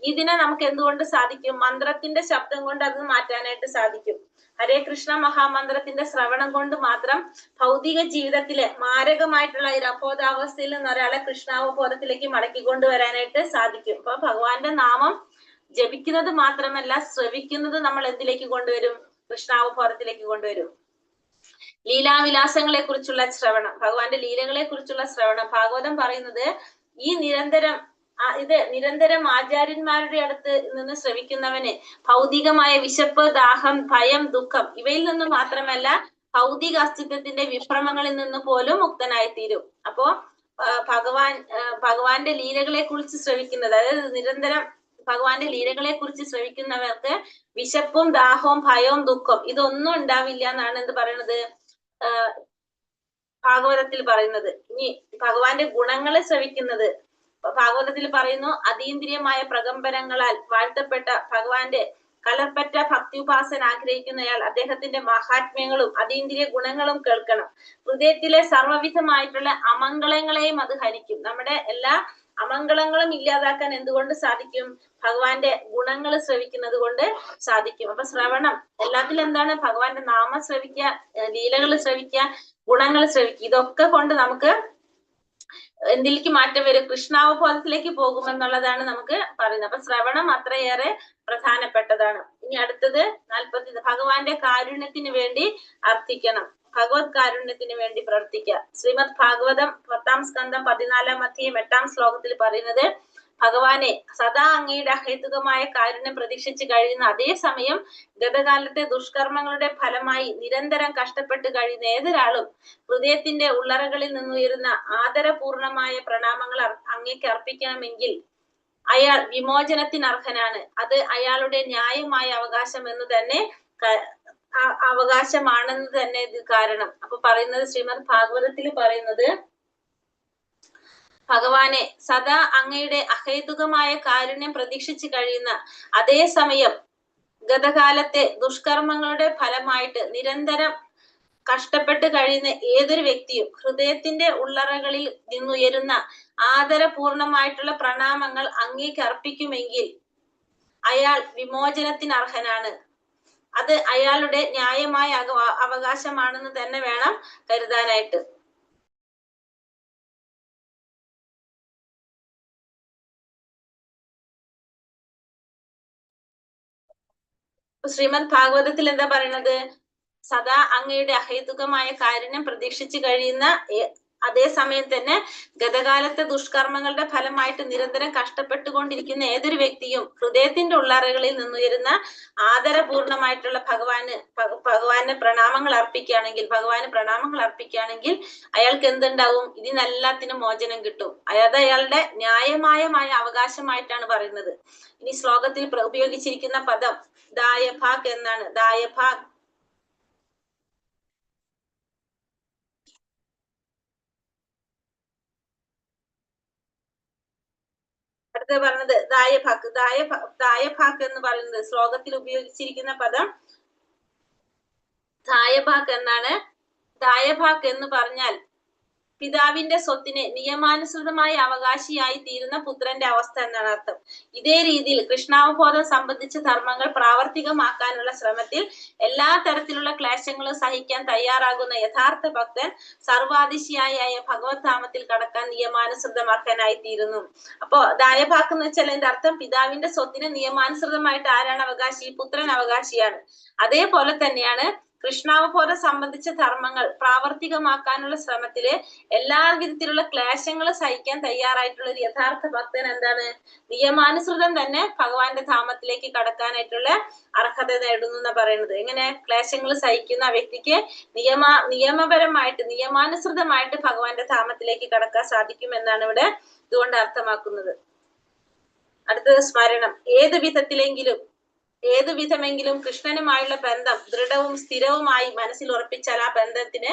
ഇതിനെ നമുക്ക് എന്തുകൊണ്ട് സാധിക്കും? മന്ത്രത്തിന്റെ ശബ്ദം കൊണ്ട് അത് മാറ്റാനായിട്ട് സാധിക്കും. ഹരേ കൃഷ്ണ മഹാമന്ത്രത്തിന്റെ ശ്രവണം കൊണ്ട് മാത്രം ഭൗതിക ജീവിതത്തിലെ മാരകമായിട്ടുള്ള ഈ അബോധാവസ്ഥയിൽ നിന്ന് ഒരാളെ കൃഷ്ണാവബോധത്തിലേക്ക് മടക്കിക്കൊണ്ടുവരാനായിട്ട് സാധിക്കും. അപ്പൊ ഭഗവാന്റെ നാമം ജപിക്കുന്നത് മാത്രമല്ല, ശ്രവിക്കുന്നത് നമ്മൾ എന്തിലേക്ക് കൊണ്ടുവരും? കൃഷ്ണാവബോധത്തിലേക്ക് കൊണ്ടുവരും. ലീലാവിലാസങ്ങളെ കുറിച്ചുള്ള ശ്രവണം, ഭഗവാന്റെ ലീലകളെ കുറിച്ചുള്ള ശ്രവണം. ഭാഗവതം പറയുന്നത് ഈ നിരന്തരം ആചാര്യന്മാരുടെ അടുത്ത് നിന്ന് ശ്രവിക്കുന്നവന് ഭൗതികമായ വിശപ്പ്, ദാഹം, ഭയം, ദുഃഖം ഇവയിൽ നിന്ന് മാത്രമല്ല ഭൗതിക അസ്തിത്വത്തിന്റെ വിഭ്രമങ്ങളിൽ നിന്ന് പോലും മുക്തനായി തീരും. അപ്പോ ഭഗവാന്റെ ലീലകളെ കുറിച്ച് ശ്രവിക്കുന്നത്, അതായത് നിരന്തരം ഭഗവാന്റെ ലീലകളെ കുറിച്ച് ശ്രവിക്കുന്നവർക്ക് വിശപ്പും, ദാഹവും, ഭയവും, ദുഃഖം ഇതൊന്നും ഉണ്ടാവില്ല എന്നാണ് എന്ത് പറയുന്നത്? ഭാഗവതത്തിൽ പറയുന്നത്. ഇനി ഭഗവാന്റെ ഗുണങ്ങളെ ശ്രവിക്കുന്നത് ഭാഗവതത്തിൽ പറയുന്നു, അതീന്ദ്രിയമായ പ്രകമ്പനങ്ങളാൽ വാഴ്ത്തപ്പെട്ട ഭഗവാന്റെ കലർപ്പറ്റ ഭക്തി ഉപാസന ആഗ്രഹിക്കുന്നയാൾ അദ്ദേഹത്തിന്റെ മഹാത്മ്യങ്ങളും അതീന്ദ്രിയ ഗുണങ്ങളും കേൾക്കണം. ഹൃദയത്തിലെ സർവ്വവിധമായിട്ടുള്ള അമംഗളങ്ങളെയും അത് ഹനിക്കും. നമ്മുടെ എല്ലാ അമംഗളങ്ങളും ഇല്ലാതാക്കാൻ എന്തുകൊണ്ട് സാധിക്കും? ഭഗവാന്റെ ഗുണങ്ങൾ ശ്രവിക്കുന്നത് കൊണ്ട് സാധിക്കും. അപ്പൊ ശ്രവണം എല്ലാത്തിലും എന്താണ്? ഭഗവാന്റെ നാമം ശ്രവിക്കുക, ലീലകൾ ശ്രവിക്കുക, ഗുണങ്ങൾ ശ്രവിക്കുക. ഇതൊക്കെ കൊണ്ട് നമുക്ക് എന്തിലേക്ക് മാറ്റം വരും? കൃഷ്ണാവബോധത്തിലേക്ക് പോകുമെന്നുള്ളതാണ് നമുക്ക് പറയുന്നത്. അപ്പൊ ശ്രവണം അത്രയേറെ പ്രധാനപ്പെട്ടതാണ്. ഇനി അടുത്തത് 40 ഭഗവാന്റെ കാരുണ്യത്തിന് വേണ്ടി അർത്ഥിക്കണം. ഭഗവത് കാരുണ്യത്തിന് വേണ്ടി പ്രവർത്തിക്കുക. ശ്രീമദ് ഭാഗവതം 10ാം സ്കന്ധം 14ാം അധ്യായം 8ാം ശ്ലോകത്തിൽ പറയുന്നത്, ഭഗവാനെ സദാ അങ്ങയുടെ അഹേതുകമായ കാരുണ്യം പ്രതീക്ഷിച്ച് കഴിയുന്ന അതേസമയം ഗതകാലത്തെ ദുഷ്കർമ്മങ്ങളുടെ ഫലമായി നിരന്തരം കഷ്ടപ്പെട്ട് കഴിയുന്ന ഏതൊരാളും ഹൃദയത്തിന്റെ ഉള്ളറകളിൽ നിന്നുയരുന്ന ആദരപൂർണമായ പ്രണാമങ്ങൾ അങ്ങേക്ക് അർപ്പിക്കണമെങ്കിൽ അയാൾ വിമോചനത്തിന് അർഹനാണ്. അത് അയാളുടെ ന്യായമായ അവകാശമാണെന്ന് തന്നെ ഇത് കാരണം. അപ്പൊ പറയുന്നത് ശ്രീമദ് ഭാഗവതത്തിൽ പറയുന്നത് ഭഗവാനെ സദാ അങ്ങയുടെ അഹേതുകമായ കാരുണ്യം പ്രതീക്ഷിച്ചു കഴിയുന്ന അതേസമയം ഗതകാലത്തെ ദുഷ്കർമ്മങ്ങളുടെ ഫലമായിട്ട് നിരന്തരം കഷ്ടപ്പെട്ട് കഴിയുന്ന ഏതൊരു വ്യക്തിയും ഹൃദയത്തിന്റെ ഉള്ളറകളിൽ നിന്നുയരുന്ന ആദരപൂർണമായിട്ടുള്ള പ്രണാമങ്ങൾ അങ്ങേക്ക് അർപ്പിക്കുമെങ്കിൽ അയാൾ വിമോചനത്തിന് അർഹനാണ്. അത് അയാളുടെ ന്യായമായ അവകാശമാണെന്ന് തന്നെ വേണം കരുതാനായിട്ട്. ശ്രീമദ് ഭാഗവതത്തിൽ എന്താ പറയുന്നത്? സദാ അങ്ങയുടെ അഹേതുകമായ കാരുണ്യം പ്രതീക്ഷിച്ചു കഴിയുന്ന അതേസമയം തന്നെ ഗതകാലത്തെ ദുഷ്കർമ്മങ്ങളുടെ ഫലമായിട്ട് നിരന്തരം കഷ്ടപ്പെട്ടുകൊണ്ടിരിക്കുന്ന ഏതൊരു വ്യക്തിയും ഹൃദയത്തിന്റെ ഉള്ളറകളിൽ നിന്നുയരുന്ന ആദരപൂർണമായിട്ടുള്ള ഭഗവാന് പ്രണാമങ്ങൾ അർപ്പിക്കുകയാണെങ്കിൽ അയാൾക്ക് എന്തുണ്ടാവും? ഇതിനെല്ലാത്തിനും മോചനം കിട്ടും. അത് അയാളുടെ ന്യായമായ അവകാശമായിട്ടാണ് പറയുന്നത്. ഇനി ശ്ലോകത്തിൽ ഉപയോഗിച്ചിരിക്കുന്ന പദം ദായഭാഗ് എന്നാണ്. ദായഭാഗ് അടുത്ത പറഞ്ഞത് ദായഭാഗ് എന്ന് പറയുന്നത് ശ്ലോകത്തിൽ ഉപയോഗിച്ചിരിക്കുന്ന പദം ദായഭാഗ് എന്നാണ്. ദായഭാഗ് എന്ന് പറഞ്ഞാൽ പിതാവിന്റെ സ്വത്തിന് നിയമാനുസൃതമായ അവകാശിയായി തീരുന്ന പുത്രന്റെ അവസ്ഥ എന്നാണ് അർത്ഥം. ഇതേ രീതിയിൽ കൃഷ്ണാവബോധം സംബന്ധിച്ച ധർമ്മങ്ങൾ പ്രാവർത്തികമാക്കാനുള്ള ശ്രമത്തിൽ എല്ലാ തരത്തിലുള്ള ക്ലേശങ്ങളും സഹിക്കാൻ തയ്യാറാകുന്ന യഥാർത്ഥ ഭക്തൻ സർവാതിശയായ ഭഗവത് ധാമത്തിൽ കടക്കാൻ നിയമാനുസൃതമാക്കാനായി തീരുന്നു. അപ്പോ ദായഭാഗ് എന്ന് വെച്ചാൽ എന്റെ അർത്ഥം പിതാവിന്റെ സ്വത്തിന് നിയമാനുസൃതമായിട്ട് ആരാണ് അവകാശി? പുത്രൻ അവകാശിയാണ്. അതേപോലെ തന്നെയാണ് കൃഷ്ണാവബോധം സംബന്ധിച്ച ധർമ്മങ്ങൾ പ്രാവർത്തികമാക്കാനുള്ള ശ്രമത്തില് എല്ലാ വിധത്തിലുള്ള ക്ലേശങ്ങൾ സഹിക്കാൻ തയ്യാറായിട്ടുള്ള ഒരു യഥാർത്ഥ ഭക്തൻ എന്താണ്? നിയമാനുസൃതം തന്നെ ഭഗവാന്റെ ധാമത്തിലേക്ക് കടക്കാനായിട്ടുള്ള അർഹത നേടുന്നു എന്നാ പറയുന്നത്. എങ്ങനെ? ക്ലേശങ്ങൾ സഹിക്കുന്ന വ്യക്തിക്ക് നിയമപരമായിട്ട് നിയമാനുസൃതമായിട്ട് ഭഗവാന്റെ ധാമത്തിലേക്ക് കടക്കാൻ സാധിക്കും എന്നാണ് ഇവിടെ ഇതുകൊണ്ട് അർത്ഥമാക്കുന്നത്. അടുത്തത് സ്മരണം. ഏതു വിധമെങ്കിലും കൃഷ്ണനുമായുള്ള ബന്ധം ദൃഢവും സ്ഥിരവുമായി മനസ്സിൽ ഉറപ്പിച്ചാൽ ആ ബന്ധത്തിന്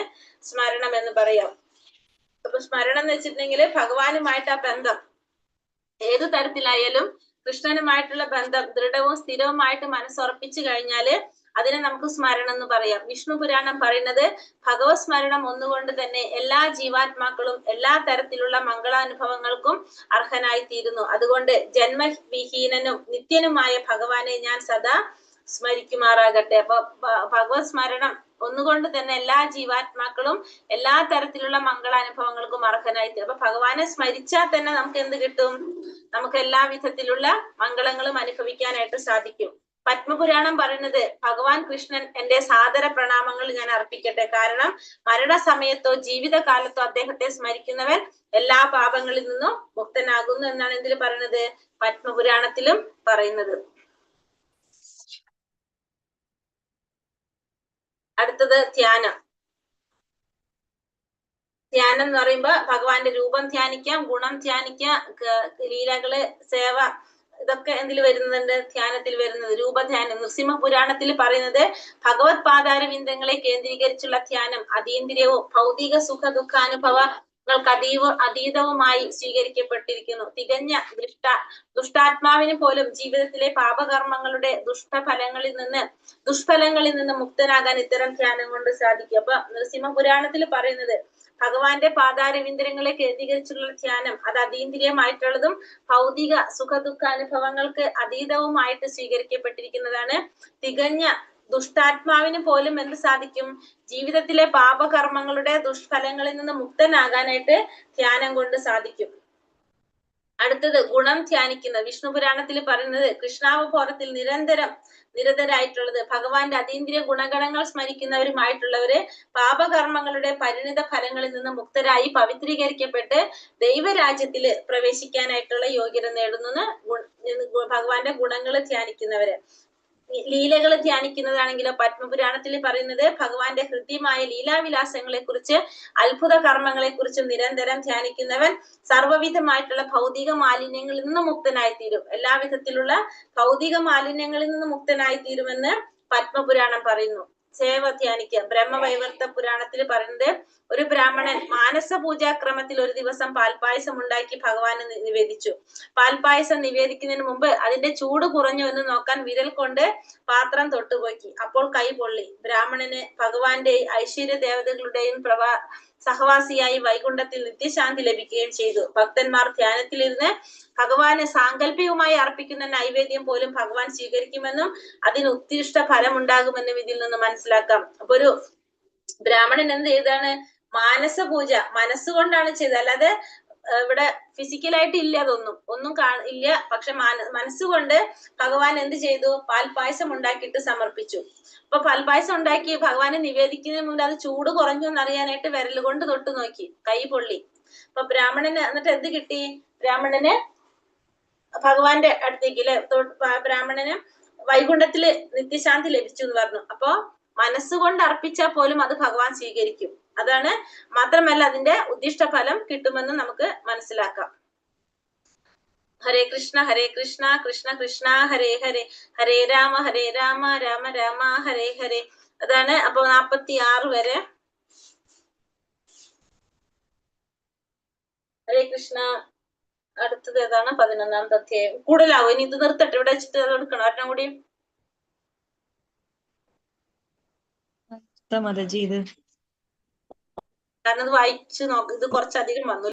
സ്മരണം എന്ന് പറയാം. അപ്പൊ സ്മരണം എന്ന് വെച്ചിട്ടുണ്ടെങ്കിൽ ഭഗവാനുമായിട്ട് ആ ബന്ധം ഏതു തരത്തിലായാലും കൃഷ്ണനുമായിട്ടുള്ള ബന്ധം ദൃഢവും സ്ഥിരവുമായിട്ട് മനസ്സുറപ്പിച്ചു കഴിഞ്ഞാല് അതിനെ നമുക്ക് സ്മരണം എന്ന് പറയാം. വിഷ്ണു പുരാണം പറയുന്നത് ഭഗവത് സ്മരണം ഒന്നുകൊണ്ട് തന്നെ എല്ലാ ജീവാത്മാക്കളും എല്ലാ തരത്തിലുള്ള മംഗളാനുഭവങ്ങൾക്കും അർഹനായി തീരുന്നു. അതുകൊണ്ട് ജന്മവിഹീനനും നിത്യനുമായ ഭഗവാനെ ഞാൻ സദാ സ്മരിക്കുമാറാകട്ടെ. അപ്പൊ ഭഗവത് സ്മരണം ഒന്നുകൊണ്ട് തന്നെ എല്ലാ ജീവാത്മാക്കളും എല്ലാ തരത്തിലുള്ള മംഗളാനുഭവങ്ങൾക്കും അർഹനായി തീരും. അപ്പൊ ഭഗവാനെ സ്മരിച്ചാൽ തന്നെ നമുക്ക് എന്ത് കിട്ടും? നമുക്ക് എല്ലാ വിധത്തിലുള്ള മംഗളങ്ങളും അനുഭവിക്കാനായിട്ട് സാധിക്കും. പത്മപുരാണം പറയുന്നത് ഭഗവാൻ കൃഷ്ണൻ എന്റെ സാദര പ്രണാമങ്ങൾ ഞാൻ അർപ്പിക്കട്ടെ. കാരണം മരണസമയത്തോ ജീവിതകാലത്തോ അദ്ദേഹത്തെ സ്മരിക്കുന്നവൻ എല്ലാ പാപങ്ങളിൽ നിന്നും മുക്തനാകുന്നു എന്നാണ് എന്തിൽ പറയുന്നത്? പത്മപുരാണത്തിലും പറയുന്നത്. അടുത്തത് ധ്യാനം. ധ്യാനം എന്ന് പറയുമ്പോ ഭഗവാന്റെ രൂപം ധ്യാനിക്കാം, ഗുണം ധ്യാനിക്കാം, ലീലകള്, സേവ, ഇതൊക്കെ എന്തിൽ വരുന്നുണ്ട്? ധ്യാനത്തിൽ വരുന്നത്. രൂപധ്യാനം. നൃസിംഹ പുരാണത്തിൽ പറയുന്നത് ഭഗവത് പാതാരവിന്ദങ്ങളെ കേന്ദ്രീകരിച്ചുള്ള ധ്യാനം അതീന്ദ്രിയവും ഭൗതിക സുഖ ദുഃഖാനുഭവങ്ങൾക്ക് അതീതവുമായി സ്വീകരിക്കപ്പെട്ടിരിക്കുന്നു. തികഞ്ഞ ദുഷ്ടാത്മാവിന് പോലും ജീവിതത്തിലെ പാപകർമ്മങ്ങളുടെ ദുഷ്ഫലങ്ങളിൽ നിന്ന് മുക്തനാകാൻ ഇത്തരം ധ്യാനം കൊണ്ട് സാധിക്കും. അപ്പൊ നൃസിംഹ പുരാണത്തിൽ പറയുന്നത് ഭഗവാന്റെ പാതാരവിന്ദങ്ങളെ കേന്ദ്രീകരിച്ചുള്ള ധ്യാനം അത് അതീന്ദ്രിയമായിട്ടുള്ളതും ഭൗതിക സുഖദുഃഖ അനുഭവങ്ങൾക്ക് അതീതവുമായിട്ട് സ്വീകരിക്കപ്പെട്ടിരിക്കുന്നതാണ്. തികഞ്ഞ ദുഷ്ടാത്മാവിന് പോലും എന്ത് സാധിക്കും? ജീവിതത്തിലെ പാപകർമ്മങ്ങളുടെ ദുഷ്ഫലങ്ങളിൽ നിന്ന് മുക്തനാകാനായിട്ട് ധ്യാനം കൊണ്ട് സാധിക്കും. അടുത്തത് ഗുണം ധ്യാനിക്കുന്ന. വിഷ്ണു പുരാണത്തിൽ പറയുന്നത് കൃഷ്ണാവബോധത്തിൽ നിരതരായിട്ടുള്ളത് ഭഗവാന്റെ അതീന്ദ്രിയ ഗുണഗണങ്ങൾ സ്മരിക്കുന്നവരുമായിട്ടുള്ളവര് പാപകർമ്മങ്ങളുടെ പരിണിത ഫലങ്ങളിൽ നിന്ന് മുക്തരായി പവിത്രീകരിക്കപ്പെട്ട് ദൈവരാജ്യത്തിൽ പ്രവേശിക്കാനായിട്ടുള്ള യോഗ്യത നേടുന്നു ഭഗവാന്റെ ഗുണങ്ങൾ ധ്യാനിക്കുന്നവര്. ലീലകൾ ധ്യാനിക്കുന്നതാണെങ്കിലോ പത്മപുരാണത്തിൽ പറയുന്നത് ഭഗവാന്റെ ഹൃദ്യമായ ലീലാവിലാസങ്ങളെ കുറിച്ച് അത്ഭുത കർമ്മങ്ങളെ കുറിച്ചും നിരന്തരം ധ്യാനിക്കുന്നവൻ സർവ്വവിധമായിട്ടുള്ള ഭൗതിക മാലിന്യങ്ങളിൽ നിന്ന് മുക്തനായി തീരും. എല്ലാവിധത്തിലുള്ള ഭൗതിക മാലിന്യങ്ങളിൽ നിന്ന് മുക്തനായി തീരുമെന്ന് പത്മപുരാണം പറയുന്നു. സേവ ധ്യാനിക്കുക. ബ്രഹ്മവൈവർത്ത പുരാണത്തിൽ പറയുന്നത് ഒരു ബ്രാഹ്മണൻ മാനസ പൂജാക്രമത്തിൽ ഒരു ദിവസം പാൽപായസം ഉണ്ടാക്കി ഭഗവാന് നിവേദിച്ചു. പാൽപായസം നിവേദിക്കുന്നതിന് മുമ്പ് അതിന്റെ ചൂട് കുറഞ്ഞു എന്ന് നോക്കാൻ വിരൽ കൊണ്ട് പാത്രം തൊട്ടുപോക്കി. അപ്പോൾ കൈ പൊള്ളി. ബ്രാഹ്മണന് ഭഗവാന്റെ ഐശ്വര്യ ദേവതകളുടെയും സഹവാസിയായി വൈകുണ്ഠത്തിൽ നിത്യശാന്തി ലഭിക്കുകയും ചെയ്തു. ഭക്തന്മാർ ധ്യാനത്തിലിരുന്ന് ഭഗവാന് സാങ്കല്പികമായി അർപ്പിക്കുന്ന നൈവേദ്യം പോലും ഭഗവാൻ സ്വീകരിക്കുമെന്നും അതിന് ഉത്തിഷ്ട ഫലമുണ്ടാകുമെന്നും ഇതിൽ നിന്ന് മനസ്സിലാക്കാം. അപ്പൊ ഒരു ബ്രാഹ്മണൻ എന്ത് ചെയ്താണ്? മാനസ പൂജ മനസ്സുകൊണ്ടാണ് ചെയ്തത്. അല്ലാതെ ഇവിടെ ഫിസിക്കലായിട്ട് ഇല്ല, ഒന്നും ഇല്ല. പക്ഷെ മനസ്സുകൊണ്ട് ഭഗവാൻ എന്ത് ചെയ്തു? പാൽപായസം ഉണ്ടാക്കിയിട്ട് സമർപ്പിച്ചു. അപ്പൊ പാൽപായസം ഉണ്ടാക്കി ഭഗവാനെ നിവേദിക്കുന്നതിന് മുമ്പ് അത് ചൂട് കുറഞ്ഞു എന്നറിയാനായിട്ട് വിരൽ കൊണ്ട് തൊട്ടു നോക്കി, കൈ പൊള്ളി. അപ്പൊ ബ്രാഹ്മണന് എന്നിട്ട് എന്ത് കിട്ടി? ബ്രാഹ്മണന് ഭഗവാന്റെ അടുത്തേക്ക് ബ്രാഹ്മണന് വൈകുണ്ഠത്തില് നിത്യശാന്തി ലഭിച്ചു എന്ന് പറഞ്ഞു. അപ്പൊ മനസ്സുകൊണ്ട് അർപ്പിച്ചാൽ പോലും അത് ഭഗവാൻ സ്വീകരിക്കും. അതാണ്, മാത്രമല്ല അതിന്റെ ഉദ്ദിഷ്ട ഫലം കിട്ടുമെന്ന് നമുക്ക് മനസ്സിലാക്കാം. ഹരേ കൃഷ്ണ കൃഷ്ണ കൃഷ്ണ ഹരേ ഹരേ, ഹരേ രാമ രാമ രാമ ഹരേ ഹരേ. അതാണ്. അപ്പൊ 46 വരെ. ഹരേ കൃഷ്ണ. അടുത്തത് ഏതാണ്? 11-ാമത്തെ അധ്യായം. കൂടുതലാവും. ഇനി ഇത് നിർത്തട്ടെ, ഇവിടെ വെച്ചിട്ട് അത് എടുക്കണം. ഒരെണ്ണം കൂടി. കാരണം ഇത് വായിച്ചു നോക്ക്, ഇത് കുറച്ചധികം വന്നു.